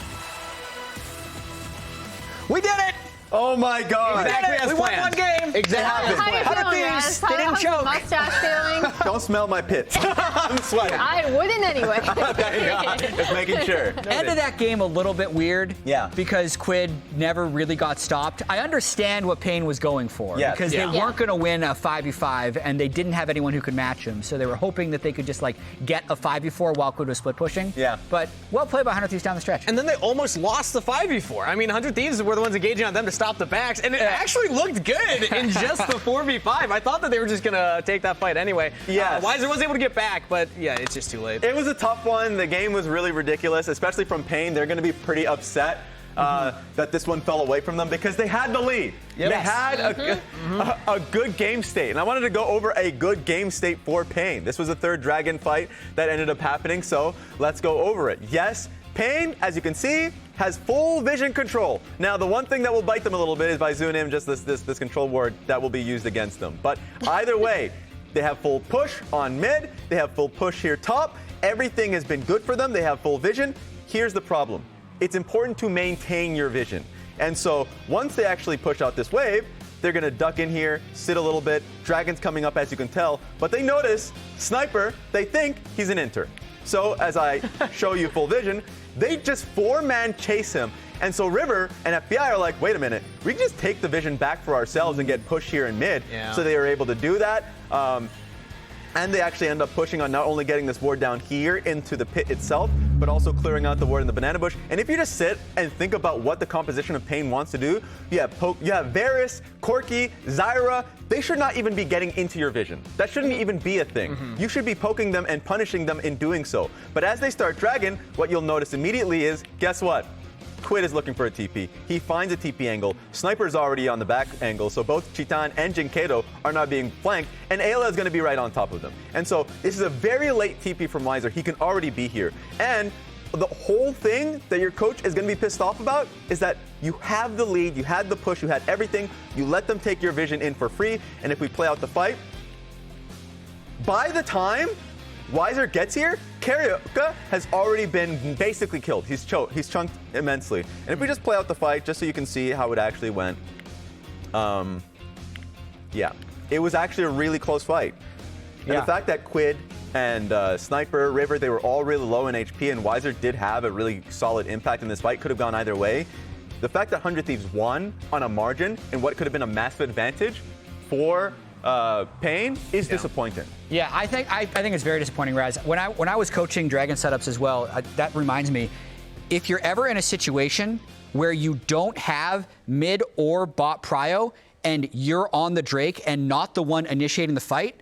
We did it! Oh my God!
Exactly as
we
planned.
won one game. Exactly.
How are you feeling, Raz?
They didn't choke.
Mustache feeling?
Don't smell my pits. I'm sweating.
I wouldn't anyway.
Just making sure.
Ended that game a little bit weird.
Yeah.
Because Quid never really got stopped. I understand what paiN was going for.
Yes.
Because they weren't going to win a 5v5, and they didn't have anyone who could match him. So they were hoping that they could just like get a 5v4 while Quid was split pushing.
Yeah.
But well played by 100 Thieves down the stretch.
And then they almost lost the 5v4. I mean, 100 Thieves were the ones engaging on them to stop the backs, and it actually looked good in just the 4v5. I thought that they were just going to take that fight anyway.
Yes.
Wizer was able to get back, but yeah, it's just too late.
It was a tough one. The game was really ridiculous, especially from paiN. They're going to be pretty upset that this one fell away from them because they had the lead.
Yes.
They had a good game state. And I wanted to go over a good game state for paiN. This was a third dragon fight that ended up happening, so let's go over it. Yes, paiN, as you can see, has full vision control. Now, the one thing that will bite them a little bit is by zooming in just this control ward that will be used against them. But either way, they have full push on mid. They have full push here top. Everything has been good for them. They have full vision. Here's the problem. It's important to maintain your vision. And so once they actually push out this wave, they're going to duck in here, sit a little bit. Dragon's coming up, as you can tell. But they notice Sniper, they think he's an inter. So as I show you full vision, they just four-man chase him. And so River and FBI are like, wait a minute, we can just take the vision back for ourselves and get pushed here in mid.
Yeah.
So they were able to do that. And they actually end up pushing on not only getting this ward down here into the pit itself, but also clearing out the ward in the banana bush. And if you just sit and think about what the composition of paiN wants to do, you have Varus, Corki, Zyra. They should not even be getting into your vision. That shouldn't even be a thing. You should be poking them and punishing them in doing so. But as they start Dragon, what you'll notice immediately is, guess what? Quid is looking for a TP. He finds a TP angle. Sniper's already on the back angle, so both Chitan and dyNquedo are not being flanked, and Eyla is going to be right on top of them. And so this is a very late TP from Wizer. He can already be here. And the whole thing that your coach is going to be pissed off about is that you have the lead, you had the push, you had everything. You let them take your vision in for free, and if we play out the fight, by the time Wizer gets here, CarioK has already been basically killed. He's chunked immensely. And if we just play out the fight, just so you can see how it actually went, yeah, it was actually a really close fight. And the fact that Quid and Sniper, River, they were all really low in HP, and Wizer did have a really solid impact in this fight, could have gone either way. The fact that 100 Thieves won on a margin in what could have been a massive advantage for paiN is disappointing.
Yeah, I think it's very disappointing, Raz. When I was coaching Dragon setups as well, that reminds me, if you're ever in a situation where you don't have mid or bot prio and you're on the Drake and not the one initiating the fight,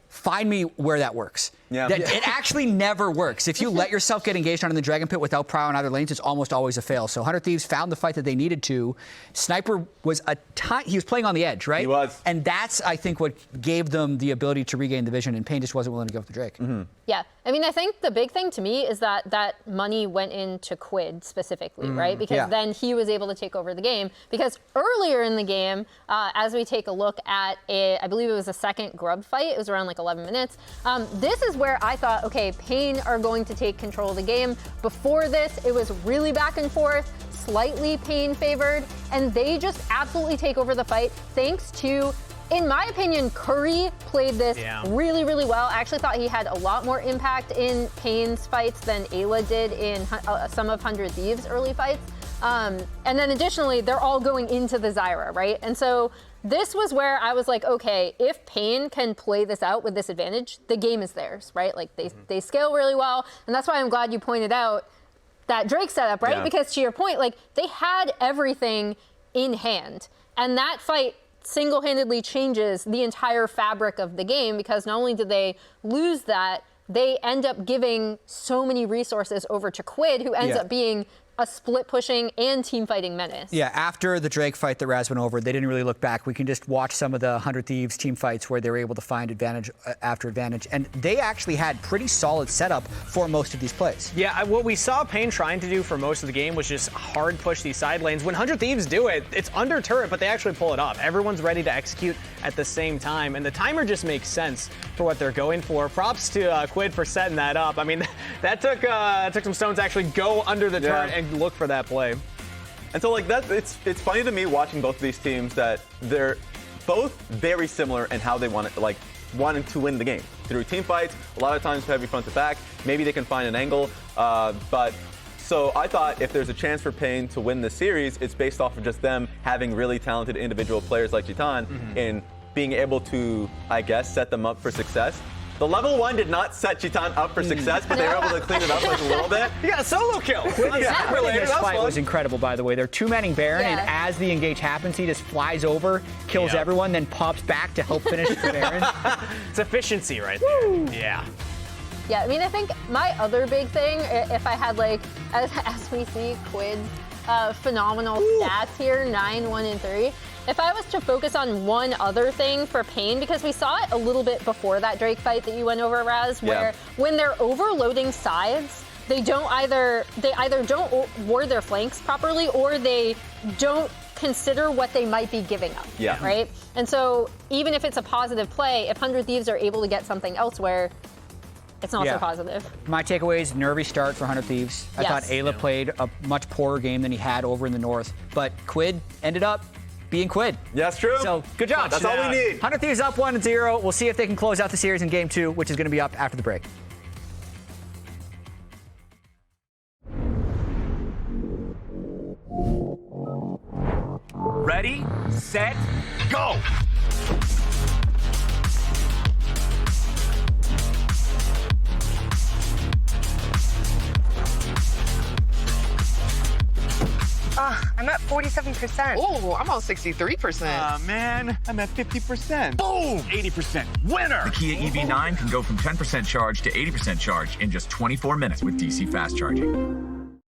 find me where that works.
Yeah.
It actually never works. If you let yourself get engaged on in the Dragon Pit without prio on either lanes, it's almost always a fail. So 100 Thieves found the fight that they needed to. Sniper was he was playing on the edge, right?
He was.
And that's, I think, what gave them the ability to regain the vision, and paiN just wasn't willing to go with the Drake.
Mm-hmm.
Yeah, I mean, I think the big thing to me is that money went into Quid specifically, right? Because then he was able to take over the game. Because earlier in the game, as we take a look at I believe it was a second grub fight, it was around like 11 minutes. This is where I thought, okay, paiN are going to take control of the game. Before this, it was really back and forth, slightly paiN favored, and they just absolutely take over the fight thanks to, in my opinion, Kuri played this really, really well. I actually thought he had a lot more impact in paiN's fights than Eyla did in some of 100 Thieves' early fights. And then additionally, they're all going into the Zyra, right? And so this was where I was like, okay, if paiN can play this out with this advantage, the game is theirs, right? Like they scale really well. And that's why I'm glad you pointed out that Drake setup, right?
Yeah.
Because to your point, like they had everything in hand. And that fight single-handedly changes the entire fabric of the game, because not only did they lose that, they end up giving so many resources over to Quid, who ends up being a split pushing and team fighting menace.
Yeah, after the Drake fight that Raz went over, they didn't really look back. We can just watch some of the 100 Thieves team fights where they were able to find advantage after advantage. And they actually had pretty solid setup for most of these plays.
Yeah, what we saw paiN trying to do for most of the game was just hard push these side lanes. When 100 Thieves do it, it's under turret, but they actually pull it off. Everyone's ready to execute at the same time, and the timer just makes sense for what they're going for. Props to Quid for setting that up. I mean, that took some stones to actually go under the turret and look for that play.
And so, like, it's funny to me watching both of these teams that they're both very similar in how they wanting to win the game. Through team fights, a lot of times heavy front to back. Maybe they can find an angle, but so I thought if there's a chance for paiN to win this series, it's based off of just them having really talented individual players like Jitan and being able to, I guess, set them up for success. The level 1 did not set Jitan up for success, but they were able to clean it up like a little bit.
You got a solo kill.
This fight was incredible, by the way. They're two-manning Baron, and as the engage happens, he just flies over, kills everyone, then pops back to help finish the Baron.
It's efficiency right there. Yeah.
Yeah, I mean, I think my other big thing, if I had like, as we see Quid, phenomenal stats here, 9, 1, and 3. If I was to focus on one other thing for paiN, because we saw it a little bit before that Drake fight that you went over, Raz, where when they're overloading sides, they either don't ward their flanks properly, or they don't consider what they might be giving up, right? And so even if it's a positive play, if 100 Thieves are able to get something elsewhere, it's not so positive.
My takeaway is nervy start for 100 Thieves. I thought Eyla played a much poorer game than he had over in the north, but Quid ended up being Quid.
Yeah, that's true.
So good job.
That's all we need.
100 Thieves up 1-0. We'll see if they can close out the series in game 2, which is going to be up after the break.
Ready, set, go!
I'm at 47%.
Oh, I'm on 63%.
Man, I'm at 50%. Boom! 80%. Winner!
The Kia EV9 can go from 10% charge to 80% charge in just 24 minutes with DC fast charging.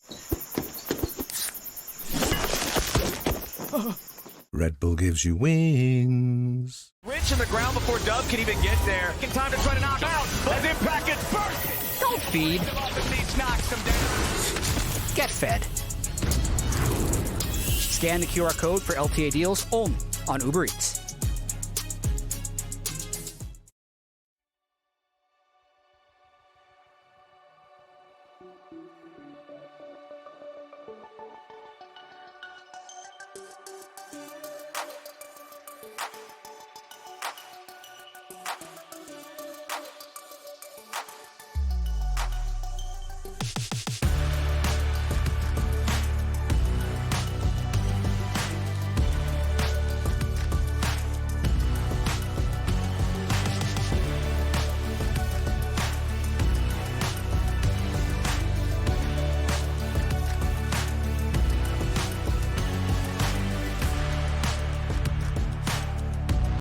Red Bull gives you wings.
Rich in the ground before Dub can even get there. In time to try to knock out as Impact gets burst.
Don't feed. Get fed. Scan the QR code for LTA deals only on Uber Eats.